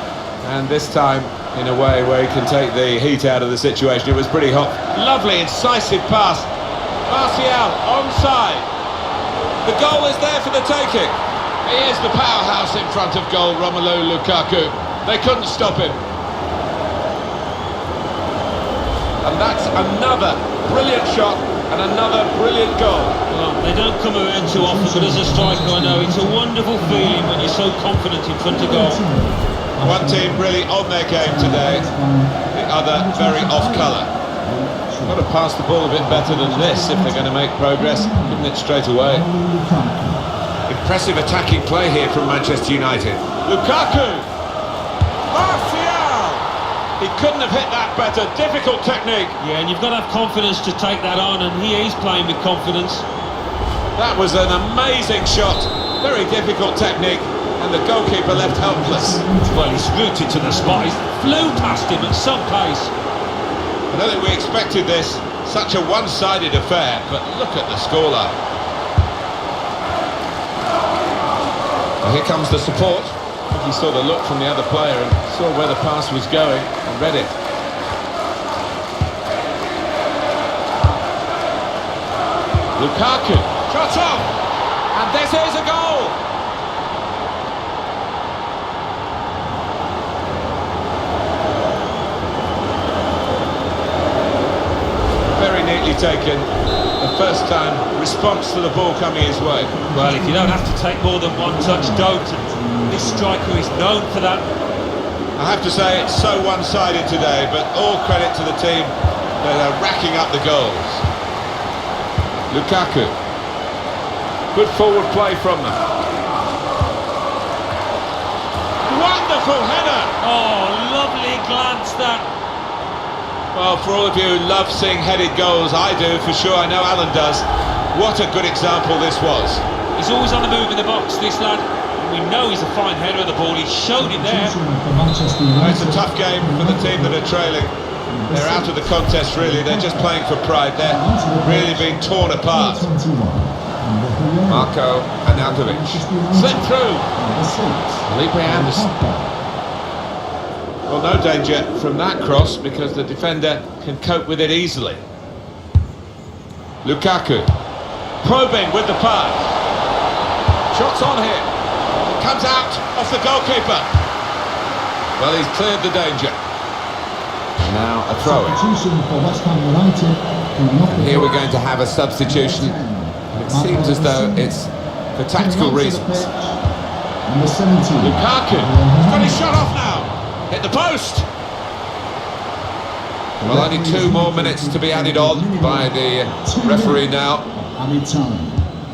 And this time, in a way where he can take the heat out of the situation. It was pretty hot. Lovely, incisive pass. Martial, onside. The goal is there for the taking. He is the powerhouse in front of goal, Romelu Lukaku. They couldn't stop him. And that's another brilliant shot and another brilliant goal. Well, they don't come around too often, but as a striker I know it's a wonderful feeling when you're so confident in front of goal. One team really on their game today, the other very off colour. Got to pass the ball a bit better than this if they're going to make progress, giving it straight away. Impressive attacking play here from Manchester United. Lukaku! Martial! He couldn't have hit that better. Difficult technique. Yeah, and you've got to have confidence to take that on, and he is playing with confidence. That was an amazing shot. Very difficult technique, and the goalkeeper left helpless. Well, he's rooted to the spot. He flew past him at some pace. I don't think we expected this. Such a one-sided affair, but look at the scoreline. Well, here comes the support. I think he saw the look from the other player and saw where the pass was going and read it. Lukaku, shot off! And this is a goal! Very neatly taken. The first time response to the ball coming his way. Well, if you don't have to take more than one touch, don't. And this striker is known for that. I have to say it's so one-sided today, but all credit to the team that are racking up the goals. Lukaku. Good forward play from them. Wonderful header! Oh, lovely glance that. Well, for all of you who love seeing headed goals, I do for sure, I know Alan does. What a good example this was. He's always on the move in the box, this lad. We know he's a fine header of the ball, he's shown it there. It's a tough game for the team that are trailing. They're out of the contest really, they're just playing for pride. They're really being torn apart. Marco Arnautovic. Slip through. Felipe Anderson. Well, no danger from that cross because the defender can cope with it easily. Lukaku. Probing with the pass. Shots on here. It comes out off the goalkeeper. Well, he's cleared the danger. Now a throw-in. And here we're going to have a substitution. It seems as though it's for tactical reasons. Lukaku. He's got his shot off now. Hit the post! Well, only 2 more minutes to be added on by the referee now.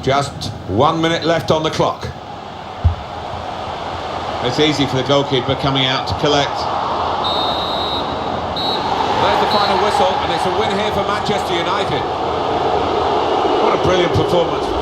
Just 1 minute left on the clock. It's easy for the goalkeeper coming out to collect. There's the final whistle, and it's a win here for Manchester United. What a brilliant performance.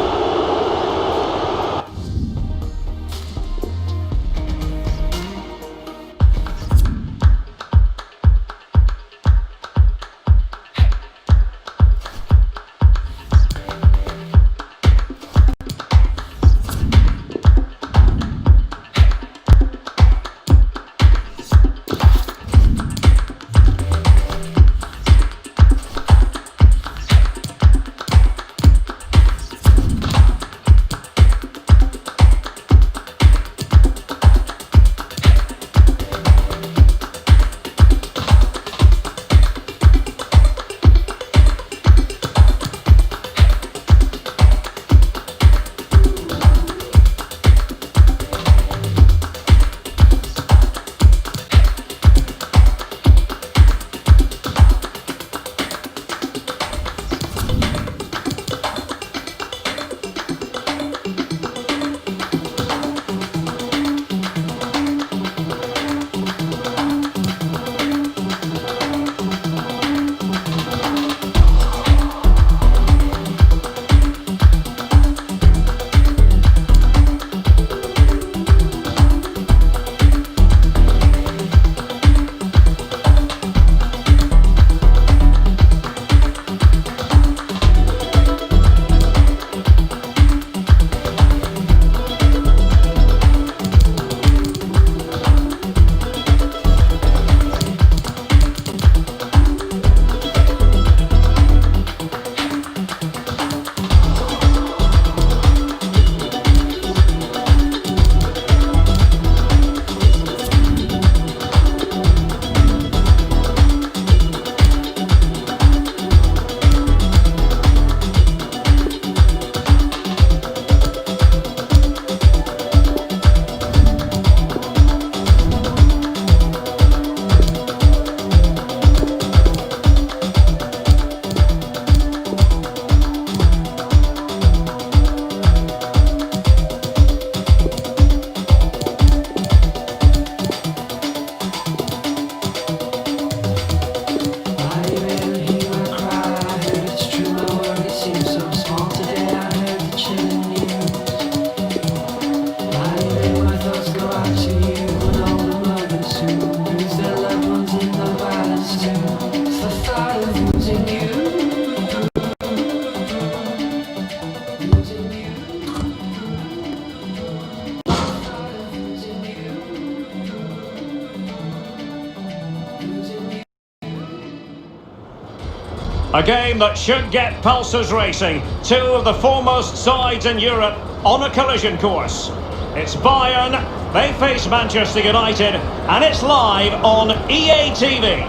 A game that should get pulses racing. Two of the foremost sides in Europe on a collision course. It's Bayern, they face Manchester United, and it's live on EA TV.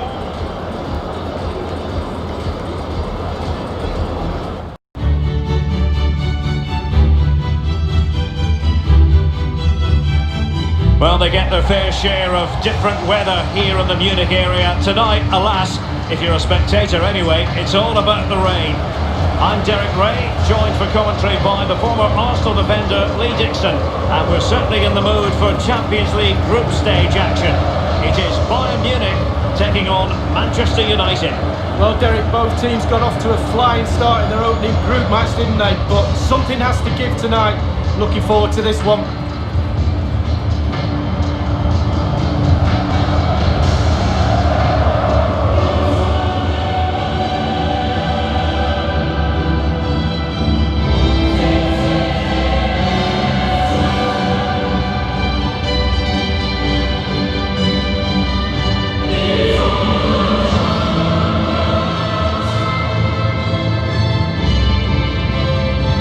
Well, they get their fair share of different weather here in the Munich area. Tonight, alas, if you're a spectator anyway, it's all about the rain. I'm Derek Ray, joined for commentary by the former Arsenal defender Lee Dixon, and we're certainly in the mood for Champions League group stage action. It is Bayern Munich taking on Manchester United. Well, Derek, both teams got off to a flying start in their opening group match, didn't they? But something has to give tonight. Looking forward to this one.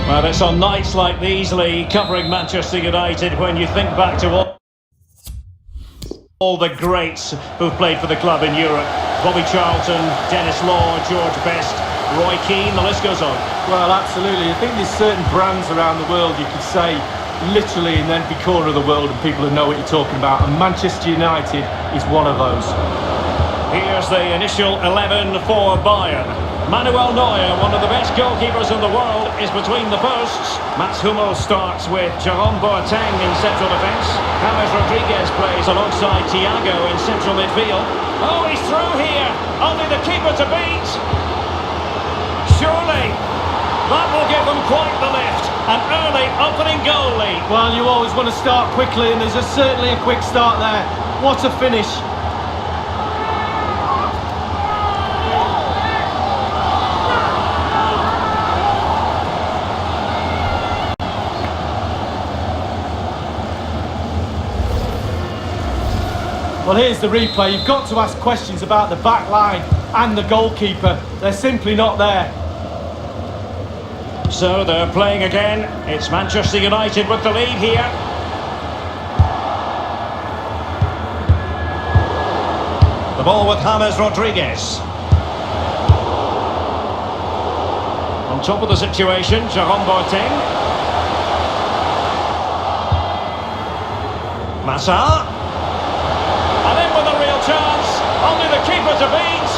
Well, it's on nights like these, Lee, covering Manchester United, when you think back to all the greats who've played for the club in Europe. Bobby Charlton, Dennis Law, George Best, Roy Keane, the list goes on. Well, absolutely. I think there's certain brands around the world you could say literally in every corner of the world and people who know what you're talking about, and Manchester United is one of those. Here's the initial 11 for Bayern. Manuel Neuer, one of the best goalkeepers in the world, is between the posts. Mats Hummels starts with Jerome Boateng in central defence. James Rodriguez plays alongside Thiago in central midfield. Oh, he's through here. Only the keeper to beat. Surely that will give them quite the lift. An early opening goal lead. Well, you always want to start quickly, and there's certainly a quick start there. What a finish. Well, here's the replay. You've got to ask questions about the back line and the goalkeeper. They're simply not there. So they're playing again. It's Manchester United with the lead here. The ball with James Rodriguez. On top of the situation, Jerome Boateng. Massa. And in with a real chance. Only the keeper to beat.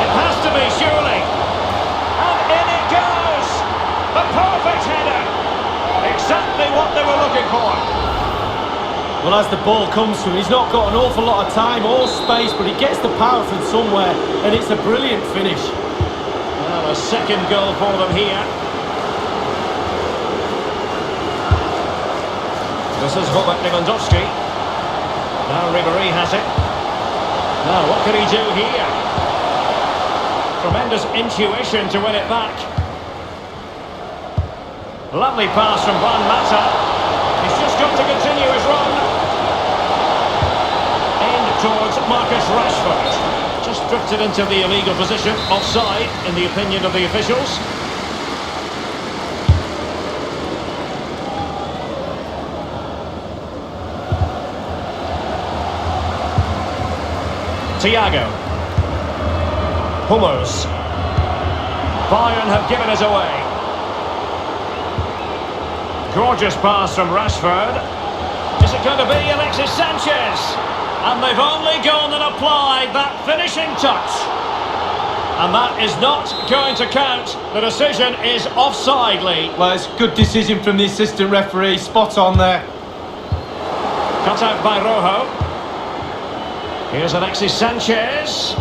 It has to be, surely. And in it goes. The perfect header. Exactly what they were looking for. Well, as the ball comes to him, he's not got an awful lot of time or space, but he gets the power from somewhere, and it's a brilliant finish. Well, a second goal for them here. This is Robert Lewandowski. Now Ribéry has it. Now, what can he do here? Tremendous intuition to win it back. Lovely pass from Van Mata. He's just got to continue his run. Aimed towards Marcus Rashford. Just drifted into the illegal position, offside, in the opinion of the officials. Thiago. Hummels. Bayern have given us away. Gorgeous pass from Rashford. Is it going to be Alexis Sanchez? And they've only gone and applied that finishing touch. And that is not going to count. The decision is offside, Lee. Well, it's a good decision from the assistant referee. Spot on there. Cut out by Rojo. Here's Alexis Sanchez.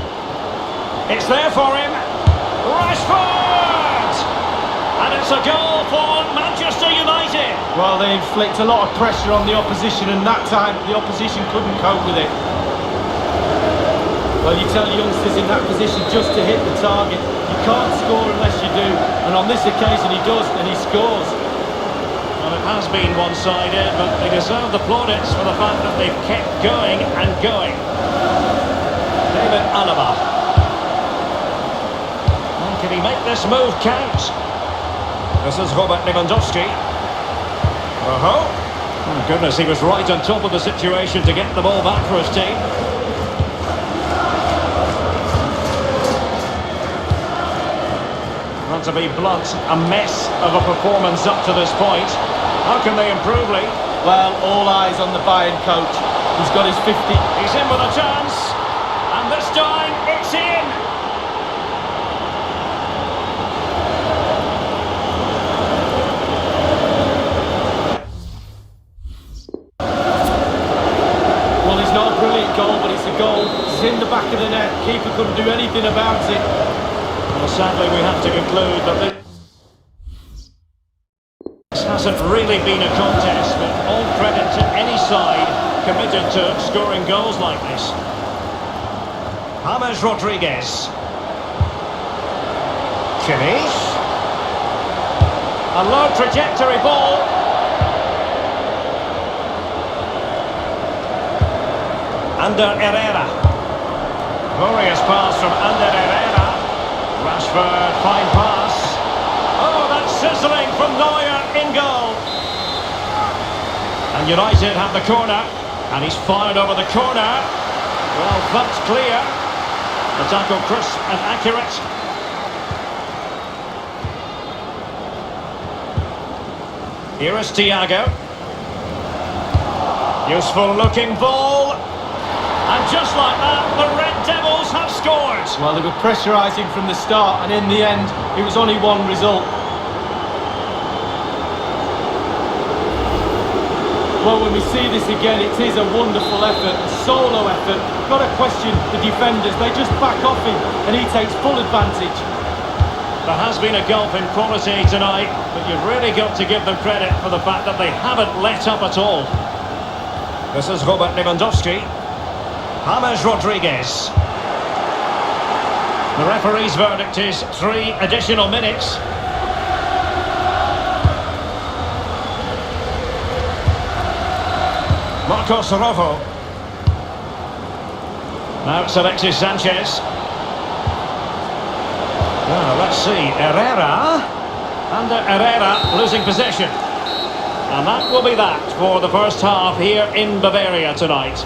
It's there for him. Rashford! And it's a goal for Manchester United. Well, they inflict a lot of pressure on the opposition, and that time the opposition couldn't cope with it. Well, you tell youngsters in that position just to hit the target. You can't score unless you do, and on this occasion he does, and he scores. Well, it has been one-sided, but they deserve the plaudits for the fact that they've kept going and going. David Alaba. Well, Can he make this move count? This is Robert Lewandowski. Oh goodness, he was right on top of the situation to get the ball back for his team. Not to be blunt, a mess of a performance up to this point. How can they improve, Lee? Well, all eyes on the Bayern coach. He's got his 50. He's in with a chance, and this time it's in. Well, it's not a brilliant goal, but it's a goal. It's in the back of the net. Keeper couldn't do anything about it. Well, sadly, we have to conclude that this hasn't really been a contest, but all credit to any side committed to scoring goals like this. James Rodriguez. Kimmich. A low trajectory ball. Ander Herrera. Glorious pass from Ander Herrera. Rashford, fine pass. Oh, that's sizzling from Neuer in goal. And United have the corner, and he's fired over the corner. Well, that's clear. The tackle crisp and accurate. Here is Thiago. Useful looking ball. And just like that, the Red Devils have scored. Well, they were pressurising from the start, and in the end, it was only one result. Well, when we see this again, it is a wonderful effort, a solo effort. Got to question the defenders. They just back off him, and he takes full advantage. There has been a gulf in quality tonight, but you've really got to give them credit for the fact that they haven't let up at all. This is Robert Lewandowski. James Rodriguez. The referee's verdict is 3 additional minutes. Marcos Rojo. Now it's Alexis Sanchez. Now let's see, Herrera. And Herrera losing possession. And that will be that for the first half here in Bavaria tonight.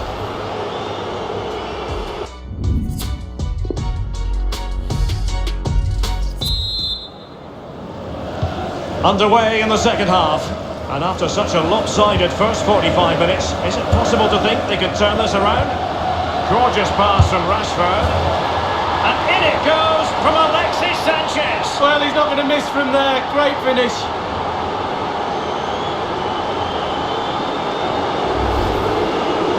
Underway in the second half, and after such a lopsided first 45 minutes, is it possible to think they could turn this around? Gorgeous pass from Rashford, and in it goes from Alexis Sanchez. Well, he's not going to miss from there. Great finish.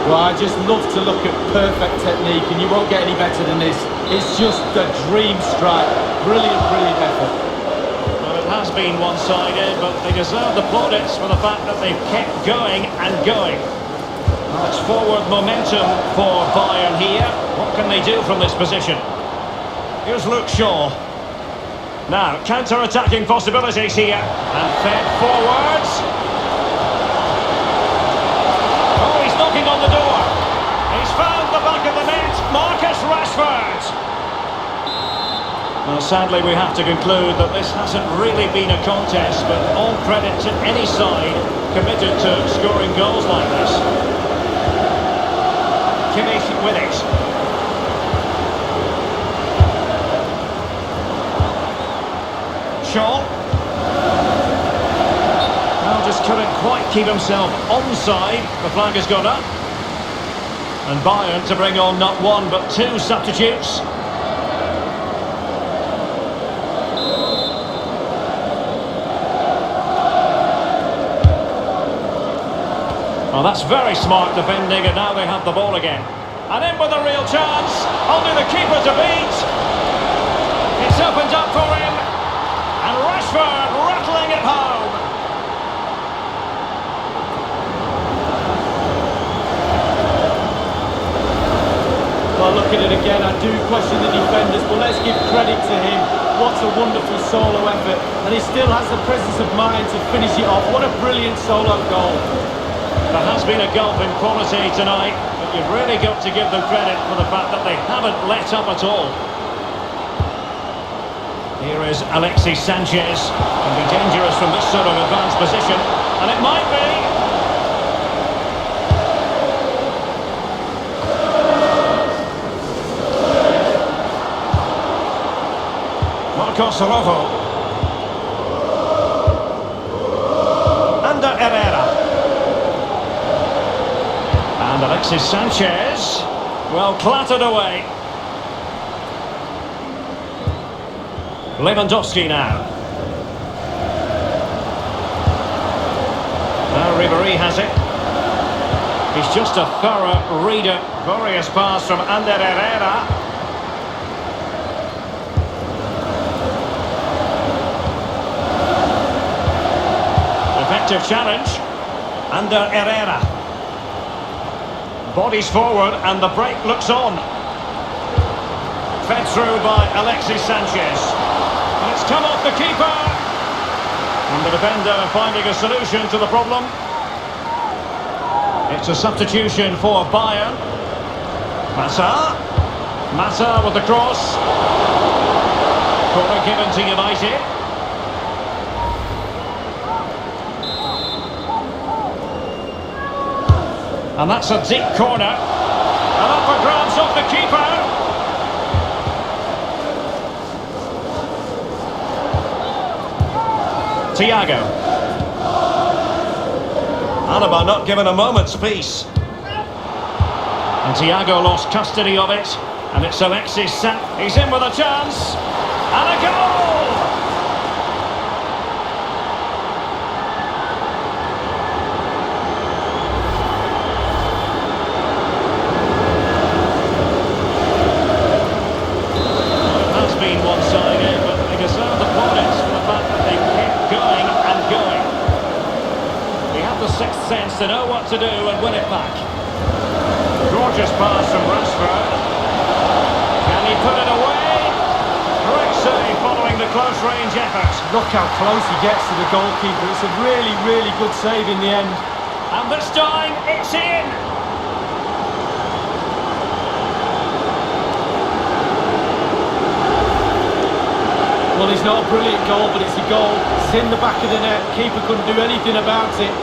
Well, I just love to look at perfect technique, and you won't get any better than this. It's just a dream strike. Brilliant, brilliant effort. Has been one-sided, but they deserve the plaudits for the fact that they've kept going and going. It's forward momentum for Bayern here. What can they do from this position? Here's Luke Shaw. Now, counter-attacking possibilities here, and fed forwards. Oh, he's knocking on the door. He's found the back of the net. Marcus Rashford. Well, sadly, we have to conclude that this hasn't really been a contest, but all credit to any side committed to scoring goals like this. Kimmich with it. Shaw. Well, just couldn't quite keep himself onside. The flag has gone up. And Bayern to bring on not one, but 2 substitutes. Well, that's very smart defending, and now they have the ball again. And in with a real chance, only the keeper to beat. It's opened up for him, and Rashford rattling it home. Well, look at it again. I do question the defenders, but let's give credit to him. What a wonderful solo effort, and he still has the presence of mind to finish it off. What a brilliant solo goal. There has been a gulf in quality tonight, but you've really got to give them credit for the fact that they haven't let up at all. Here is Alexis Sanchez. Can be dangerous from this sort of advanced position, and it might be. Marcos Rojo. Under Herrera. And Alexis Sanchez. Well, clattered away. Lewandowski now. Now Ribéry has it. He's just a thorough reader. Glorious pass from Ander Herrera. Effective challenge. Ander Herrera. Bodies forward and the break looks on. Fed through by Alexis Sanchez. And it's come off the keeper. And the defender finding a solution to the problem. It's a substitution for Bayern. Mata with the cross. Corner given to United. And that's a deep corner. And up for grabs off the keeper. Thiago. Alaba not given a moment's peace. And Thiago lost custody of it. And it's Alexis Sanchez. He's in with a chance. And a goal! It has been one-sided, but they deserve the plaudits for the fact that they kept going and going. We have the sixth sense to know what to do and win it back. Gorgeous pass from Rashford. Can he put it away? Great save following the close-range effort. Look how close he gets to the goalkeeper. It's a really, really good save in the end. And this time, it's in! Well, it's not a brilliant goal, but it's a goal. It's in the back of the net. Keeper couldn't do anything about it.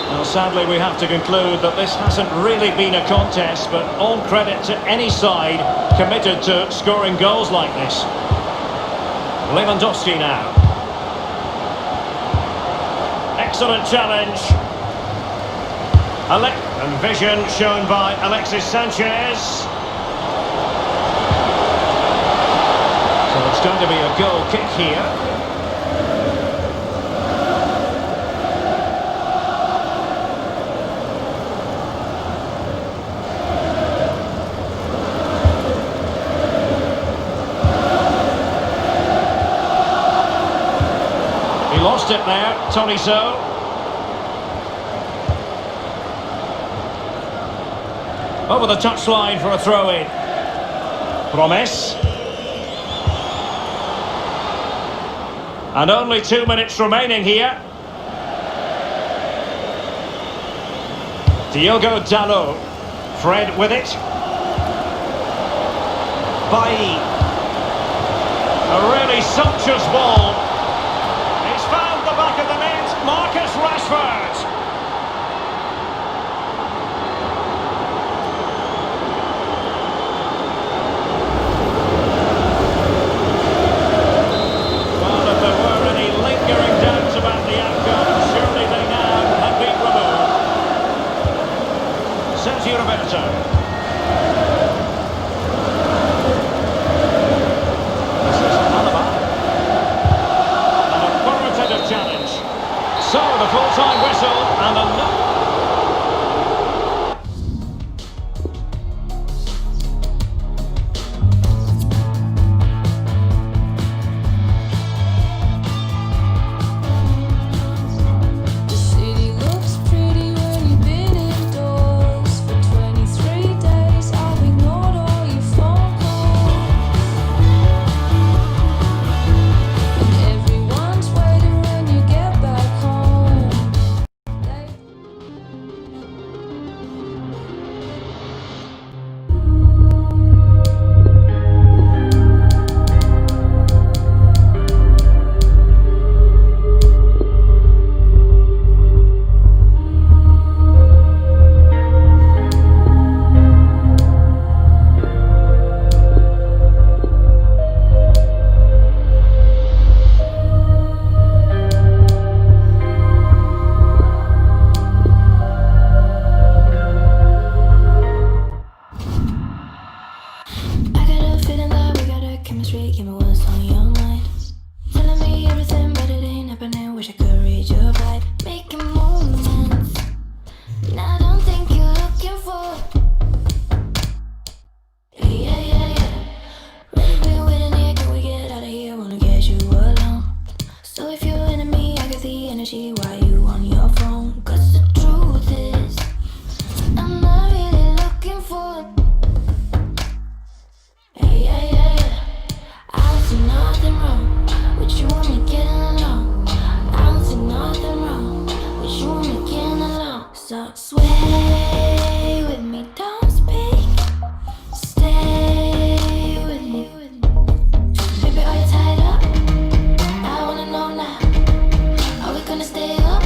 Well, sadly, we have to conclude that this hasn't really been a contest, but all credit to any side committed to scoring goals like this. Lewandowski now. Excellent challenge. And vision shown by Alexis Sanchez. So it's going to be a goal kick here. He lost it there, Tolisso. Over the touchline for a throw-in. Promes. And only 2 minutes remaining here. Diogo Dalot. Fred with it. Bailly. A really sumptuous ball. He's found the back of the net. Marcus Rashford. So, the full-time whistle and a... catch your vibe, making movements. And I don't think you're looking for. Yeah, yeah, yeah. Really been waiting here, can we get out of here? Wanna get you alone. So if you're into me, I get the energy. Why you on your phone? 'Cause the truth is, I'm not really looking for. Yeah, yeah, yeah, yeah. I don't see nothing wrong with you and me getting along. I don't see nothing wrong with you and me getting along. So sway with me, don't speak. Stay with me. Baby, are you tied up? I wanna know now. Are we gonna stay up?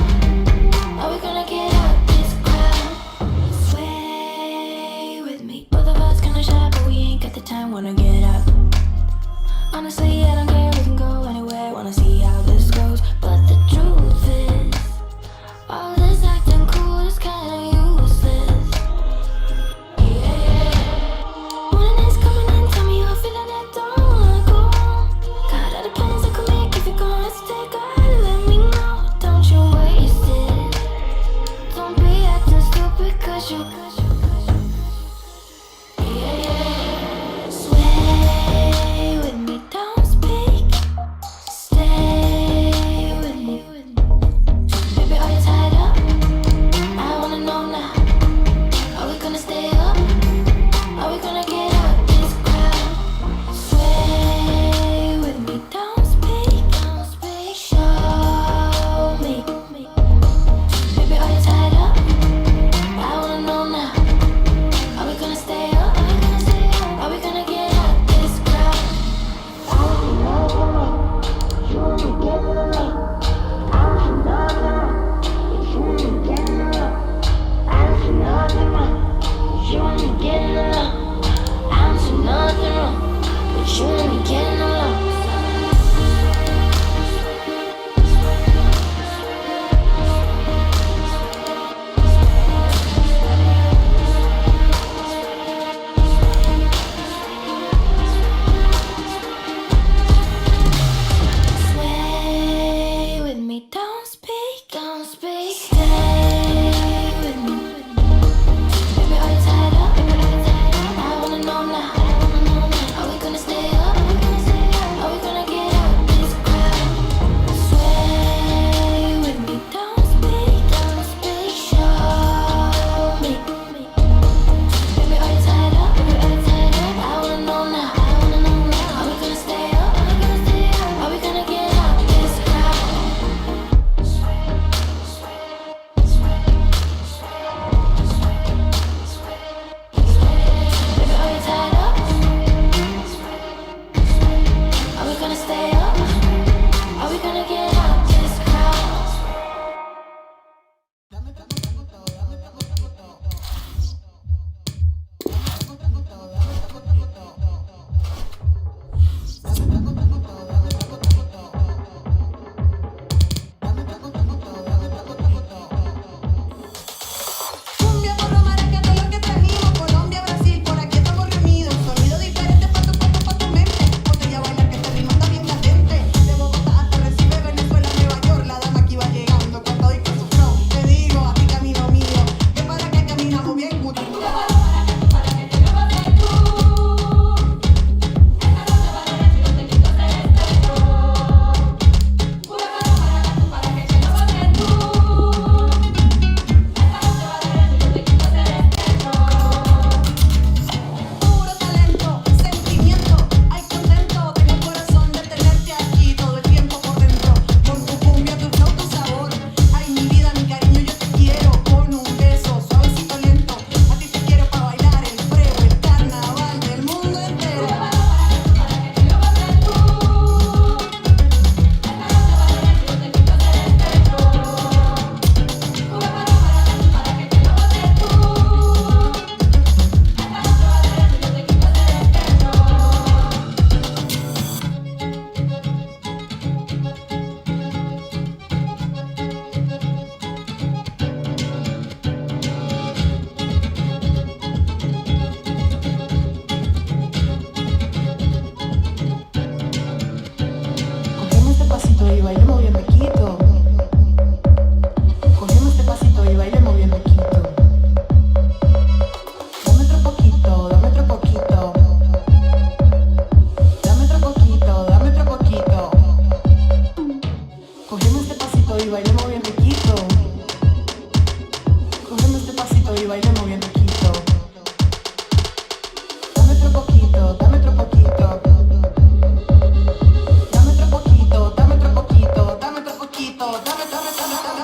pasito y bailemos bien riquito. Cógeme este pasito y bailemos bien riquito. Dame otro poquito, dame otro poquito. Dame otro poquito, dame otro poquito, dame otro poquito, dame, dame, dame, dame.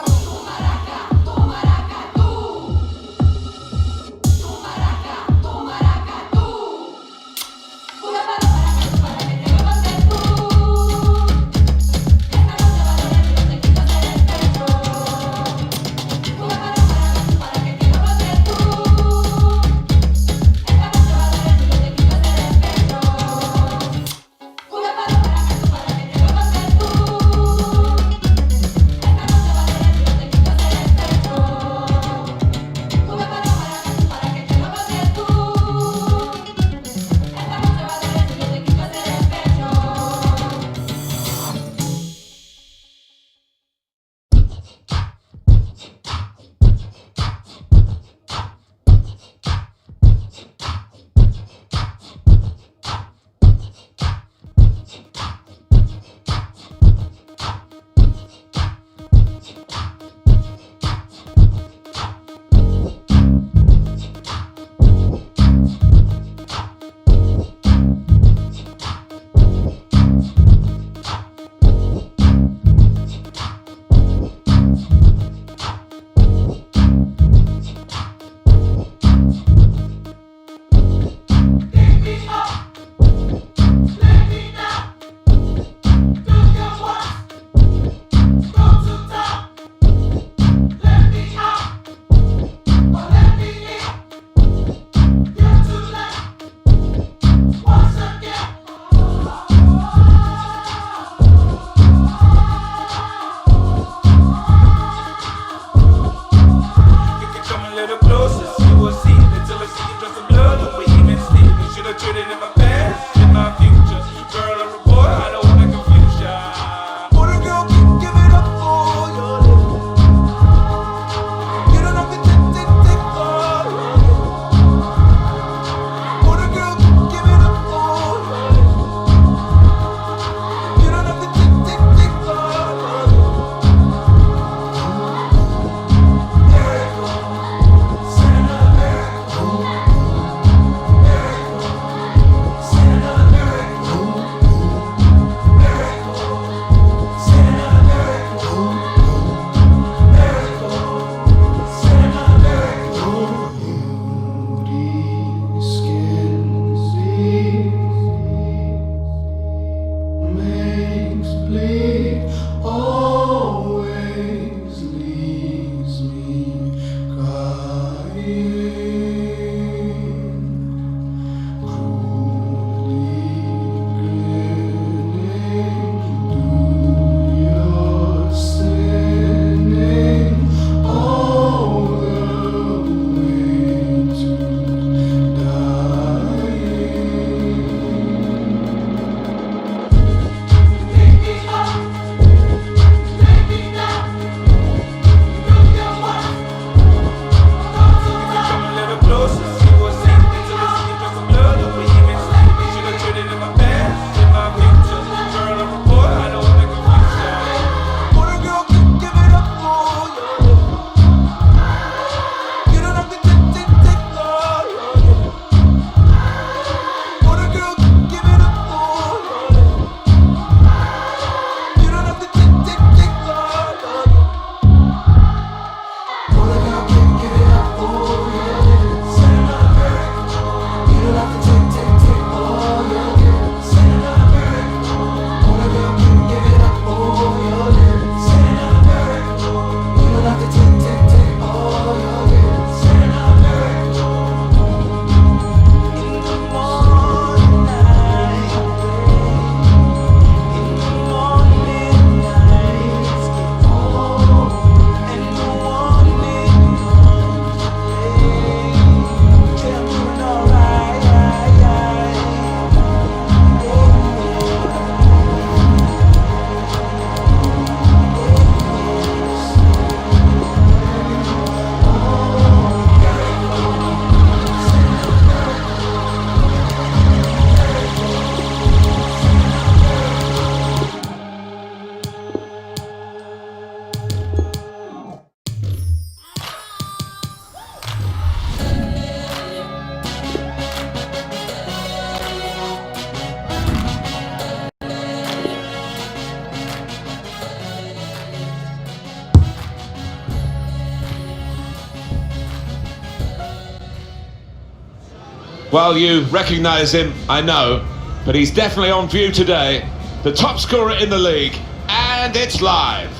Well, you recognise him, I know, but he's definitely on view today. The top scorer in the league, and it's live.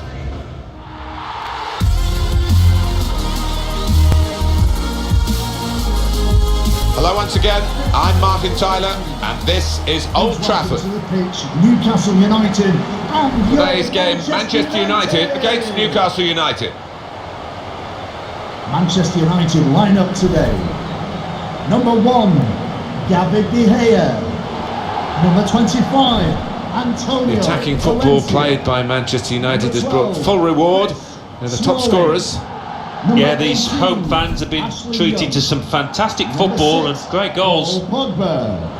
Hello once again, I'm Martin Tyler, and this is Old Trafford. To the pitch, Newcastle United and Today's game, Manchester United against Newcastle United. Manchester United line up today. Number 1, David De Gea. Number 25, Antonio. The attacking football Valencia. played by Manchester United has brought full reward. They're the top scorers. Yeah, these home fans have been treated to some fantastic football and great goals. Paul Pogba.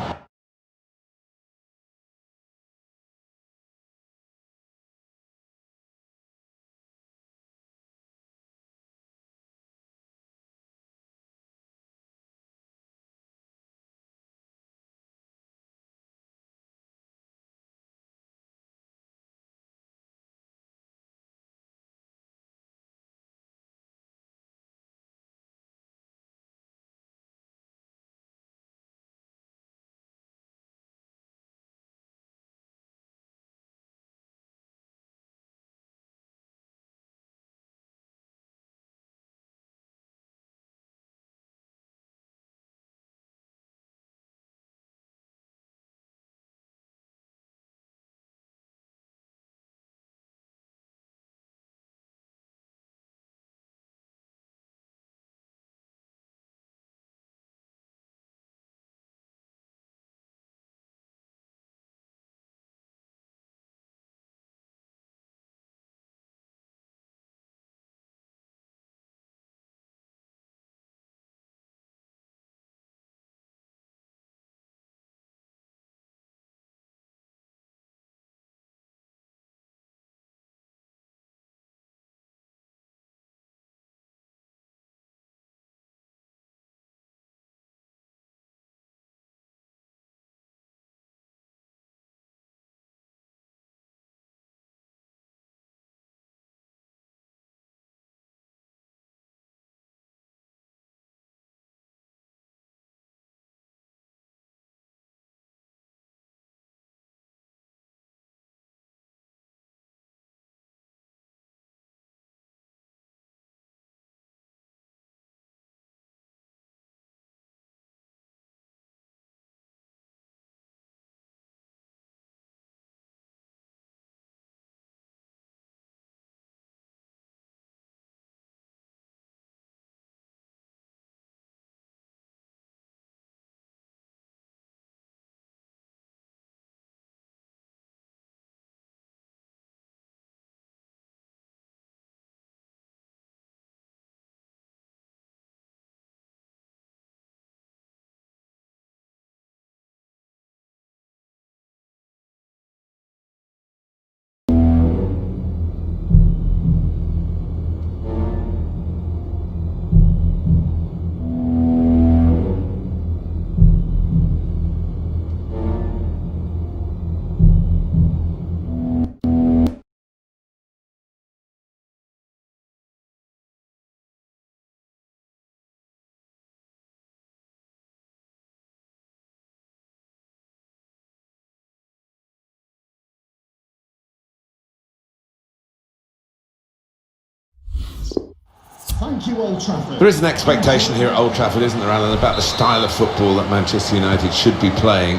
Thank you, Old Trafford. There is an expectation here at Old Trafford, isn't there, Alan, about the style of football that Manchester United should be playing.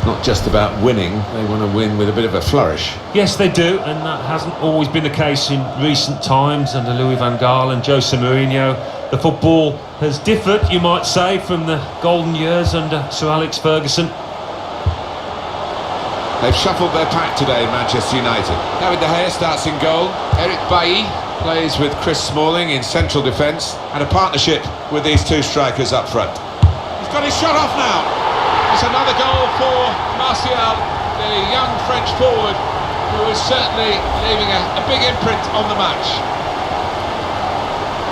Not just about winning, they want to win with a bit of a flourish. Yes, they do, and that hasn't always been the case in recent times under Louis van Gaal and Jose Mourinho. The football has differed, you might say, from the golden years under Sir Alex Ferguson. They've shuffled their pack today, Manchester United. David De Gea starts in goal. Eric Bailly plays with Chris Smalling in central defence, and a partnership with these two strikers up front. He's got his shot off now. It's another goal for Martial, the young French forward, who is certainly leaving a big imprint on the match.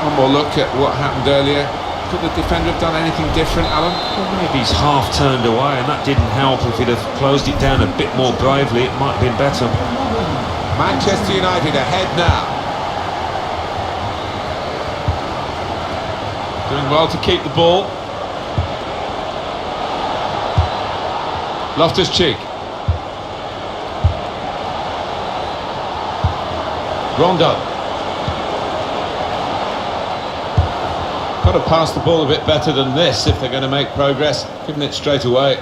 One more look at what happened earlier. Could the defender have done anything different, Alan? Well, maybe he's half turned away, and that didn't help. If he'd have closed it down a bit more bravely, it might have been better. Manchester United ahead now. Doing well to keep the ball. Loftus-Cheek. Rondo. Got to pass the ball a bit better than this if they're going to make progress. Giving it straight away.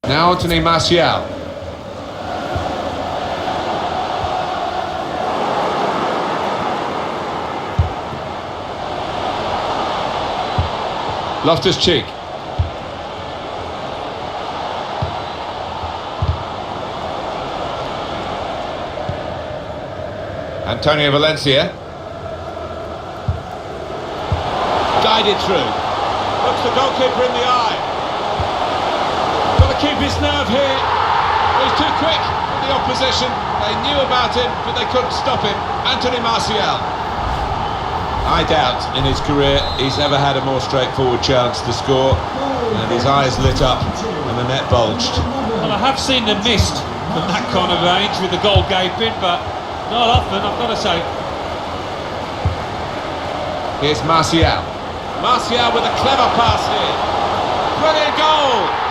Now Anthony Martial. Loftus-Cheek. Antonio Valencia. Guided through. Looks the goalkeeper in the eye. Got to keep his nerve here. He's too quick for the opposition. They knew about him, but they couldn't stop him. Anthony Martial. I doubt in his career he's ever had a more straightforward chance to score, and his eyes lit up and the net bulged. Well, I have seen them missed from that kind of range with the goal gaping, but not often, I've got to say. Here's Martial. Martial with a clever pass here. Brilliant goal!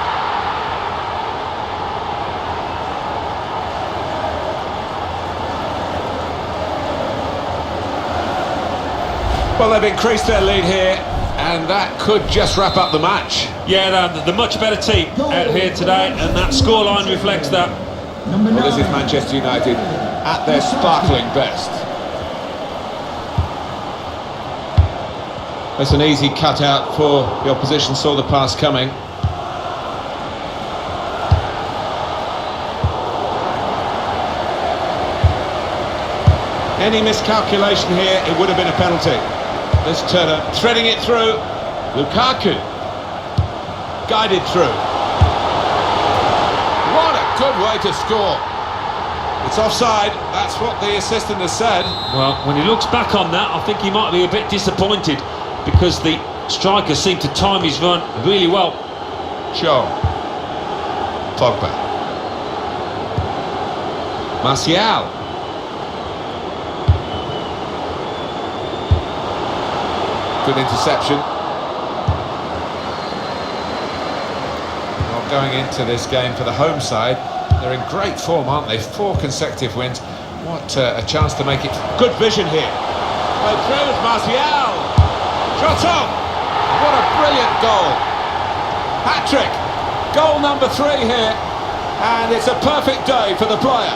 Well, they've increased their lead here, and that could just wrap up the match. Yeah, the much better team out here today, and that scoreline reflects that. Well, this is Manchester United at their sparkling best. That's an easy cutout for the opposition, saw the pass coming. Any miscalculation here, it would have been a penalty. This Turner threading it through. Lukaku guided through. What a good way to score. It's offside, that's what the assistant has said. Well, when he looks back on that, I think he might be a bit disappointed because the striker seemed to time his run really well. Sure. Pogba. Martial. Good interception. Well, going into this game for the home side, they're in great form, aren't they? 4 consecutive wins. What a chance to make it. Good vision here. Well, through with Martial. Shot on. What a brilliant goal. Hat-trick. Goal number 3 here. And it's a perfect day for the player.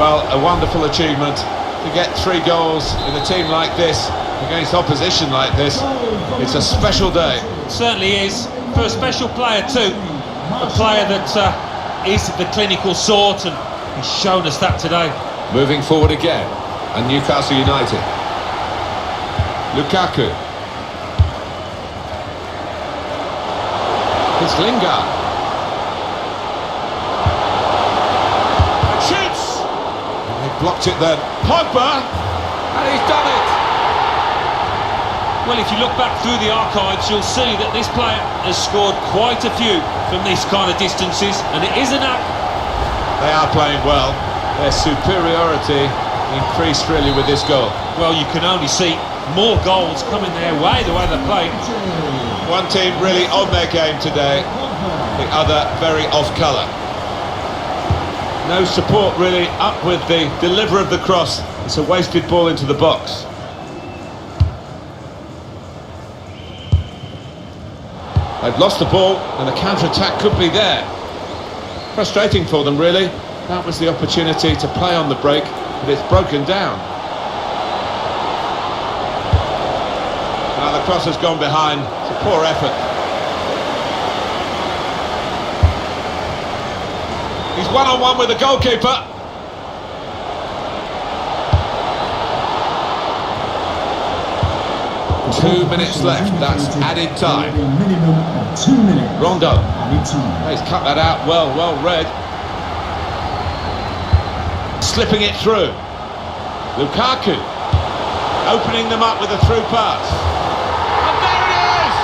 Well, a wonderful achievement. To get 3 goals in a team like this, against opposition like this, it's a special day. It certainly is, for a special player too. A player that is the clinical sort, and he's shown us that today. Moving forward again, and Newcastle United. Lukaku. It's Lingard. Shoots! And they blocked it then. Pogba! And he's done it! Well, if you look back through the archives, you'll see that this player has scored quite a few from these kind of distances, and it is a knack. They are playing well. Their superiority increased really with this goal. Well, you can only see more goals coming their way, the way they play. One team really on their game today, the other very off colour. No support really up with the deliverer of the cross. It's a wasted ball into the box. They've lost the ball and the counter-attack could be there. Frustrating for them really. That was the opportunity to play on the break, but it's broken down. Now the cross has gone behind. It's a poor effort. He's one-on-one with the goalkeeper. 2 minutes left, that's added time. Minimum of 2 minutes. Rondo. Added time. He's cut that out well read. Slipping it through. Lukaku. Opening them up with a through pass. And there it is!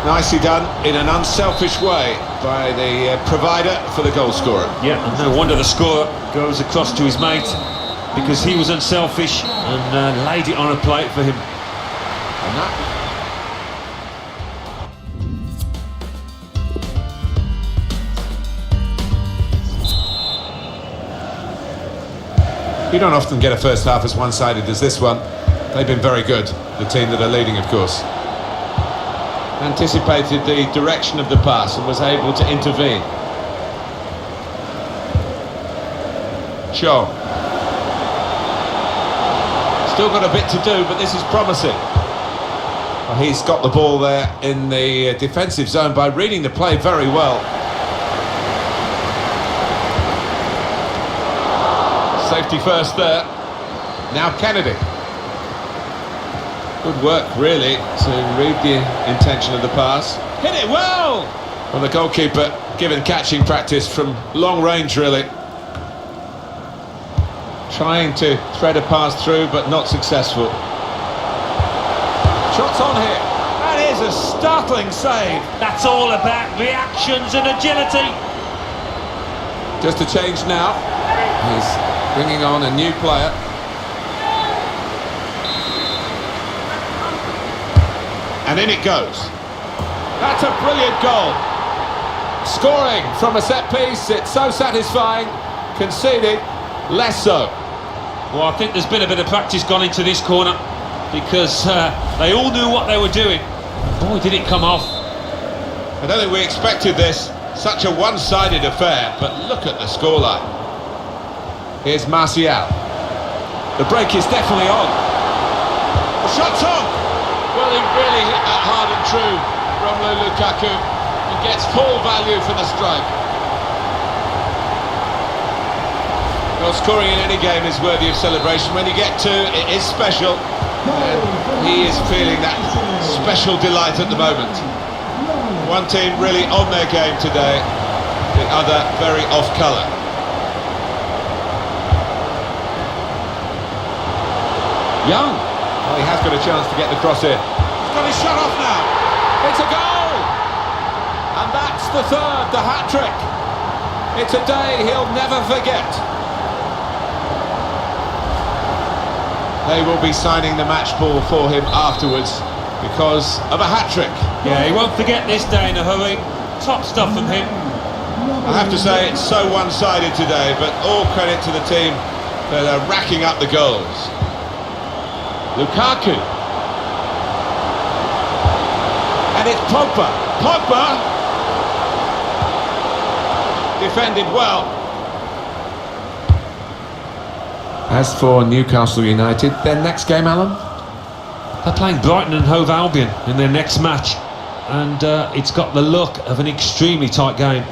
Nicely done in an unselfish way by the provider for the goal scorer. Yeah, and no wonder the scorer goes across to his mate, because he was unselfish and laid it on a plate for him. And that you don't often get a first half as one-sided as this one. They've been very good, the team that are leading, of course. Anticipated the direction of the pass and was able to intervene. Shaw. Still got a bit to do, but this is promising. Well, he's got the ball there in the defensive zone by reading the play very well. Safety first there. Now Kennedy. Good work, really, to read the intention of the pass. Hit it well! Well, the goalkeeper given catching practice from long range, really. Trying to thread a pass through, but not successful. Shots on here. That is a startling save. That's all about reactions and agility. Just a change now. He's bringing on a new player. And in it goes. That's a brilliant goal. Scoring from a set piece, it's so satisfying. Conceding, less so. Well, I think there's been a bit of practice gone into this corner, because they all knew what they were doing. Boy, did it come off. I don't think we expected this. Such a one-sided affair, but look at the scoreline. Here's Martial. The break is definitely on. The shot's on! Well, he really hit that hard and true, Romelu Lukaku, and gets full value for the strike. Well, scoring in any game is worthy of celebration. When you get two, it is special, and he is feeling that special delight at the moment. One team really on their game today, the other very off colour. Young. Well, he has got a chance to get the cross in. He's got his shot off now. It's a goal! And that's the third, the hat-trick. It's a day he'll never forget. They will be signing the match ball for him afterwards because of a hat-trick. Yeah, he won't forget this day in a hurry. Top stuff from him. I have to say it's so one-sided today, but all credit to the team that are racking up the goals. Lukaku. And it's Pogba. Pogba! Defended well. As for Newcastle United, their next game, Alan? They're playing Brighton and Hove Albion in their next match, and it's got the look of an extremely tight game.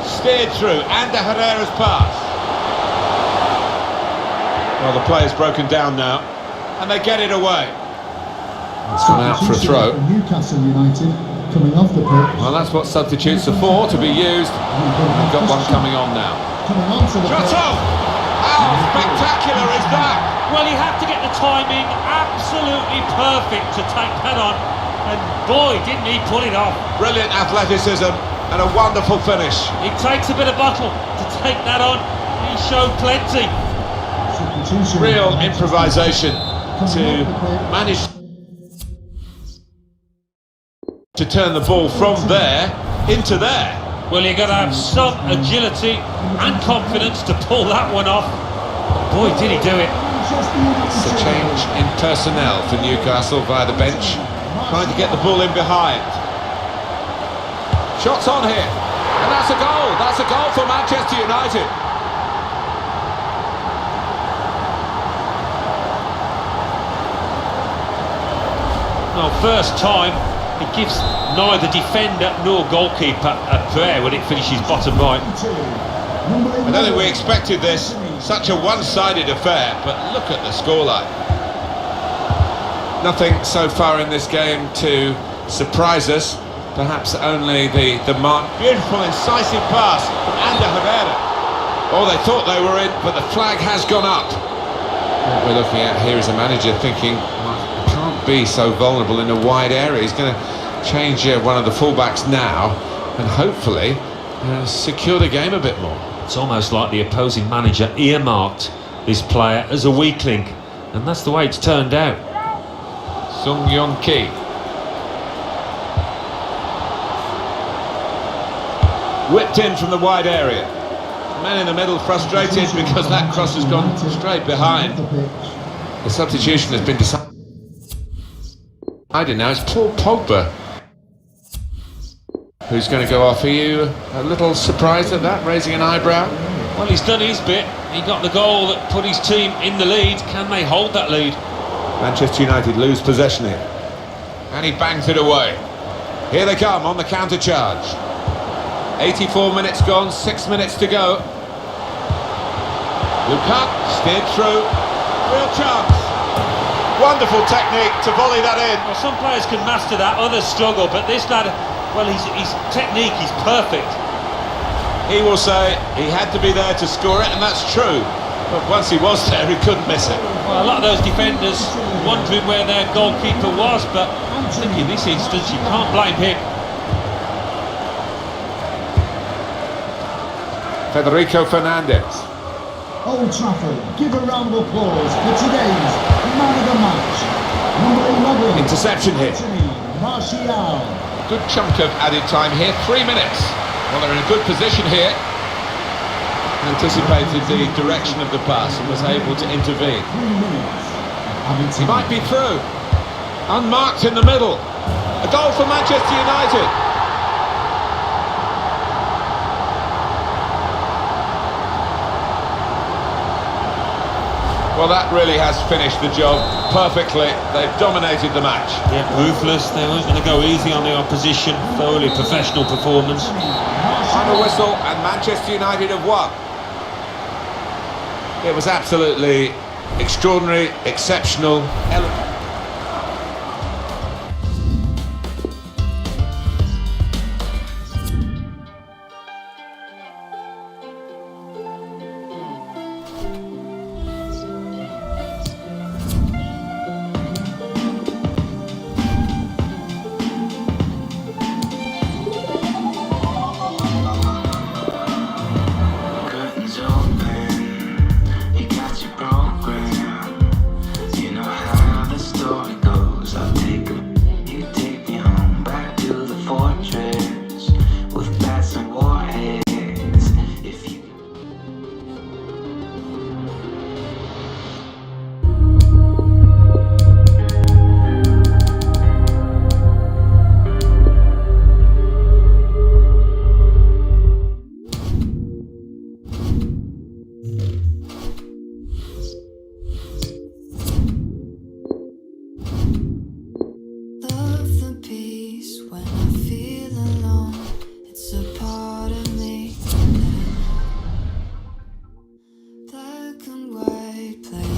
Steered through, and Herrera's pass. Well, the player's broken down now, and they get it away. It's gone out for a throw. Newcastle United coming off the pitch. Well, that's what substitutes are for, to be used. We've got one coming on now. Coming onto the pitch. Shot off! How spectacular is that? Well, he had to get the timing absolutely perfect to take that on. And boy, didn't he pull it off. Brilliant athleticism and a wonderful finish. It takes a bit of bottle to take that on. He showed plenty. Real improvisation to manage to turn the ball from there into there. Well, you've got to have some agility and confidence to pull that one off. Boy, did he do it. It's a change in personnel for Newcastle via the bench, trying to get the ball in behind. Shots on here, and that's a goal. That's a goal for Manchester United. Well, first time, it gives neither defender nor goalkeeper a prayer when it finishes bottom right. I don't think we expected this, such a one-sided affair, but look at the scoreline. Nothing so far in this game to surprise us, perhaps only the mark. Beautiful, incisive pass from Ander Herrera. Oh, they thought they were in, but the flag has gone up. What we're looking at here is a manager thinking, I can't be so vulnerable in a wide area. He's going to change one of the fullbacks now and hopefully secure the game a bit more. It's almost like the opposing manager earmarked this player as a weak link, and that's the way it's turned out. Sung Yong Ki. Whipped in from the wide area. Man in the middle frustrated because that cross has gone straight behind. The substitution has been decided now. It's Paul Pogba who's going to go off. Are you a little surprised at that, raising an eyebrow? Well, he's done his bit. He got the goal that put his team in the lead. Can they hold that lead? Manchester United lose possession here. And he bangs it away. Here they come on the counter-charge. 84 minutes gone, 6 minutes to go. Lukaku steered through. Real chance. Wonderful technique to volley that in. Well, some players can master that, others struggle, but this lad, well, his technique is perfect. He will say he had to be there to score it, and that's true. But once he was there, he couldn't miss it. Well, a lot of those defenders wondering where their goalkeeper was, but I think in this instance you can't blame him. Federico Fernandez. Old Trafford, give a round of applause for today's man of the match. Number 11. Interception here. Martial. Good chunk of added time here, 3 minutes. Well, they're in a good position here. Anticipated the direction of the pass and was able to intervene. 3 minutes. He might be through. Unmarked in the middle. A goal for Manchester United. Well, that really has finished the job perfectly. They've dominated the match. Yeah, ruthless. They weren't going to go easy on the opposition. Thoroughly professional performance. Final whistle and Manchester United have won. It was absolutely extraordinary, exceptional. Curtains open, you got your program. You know how the story goes. You take me home back to the fortress with bats and warheads. If you Love the peace when I feel alone. It's a part of me. Black and white play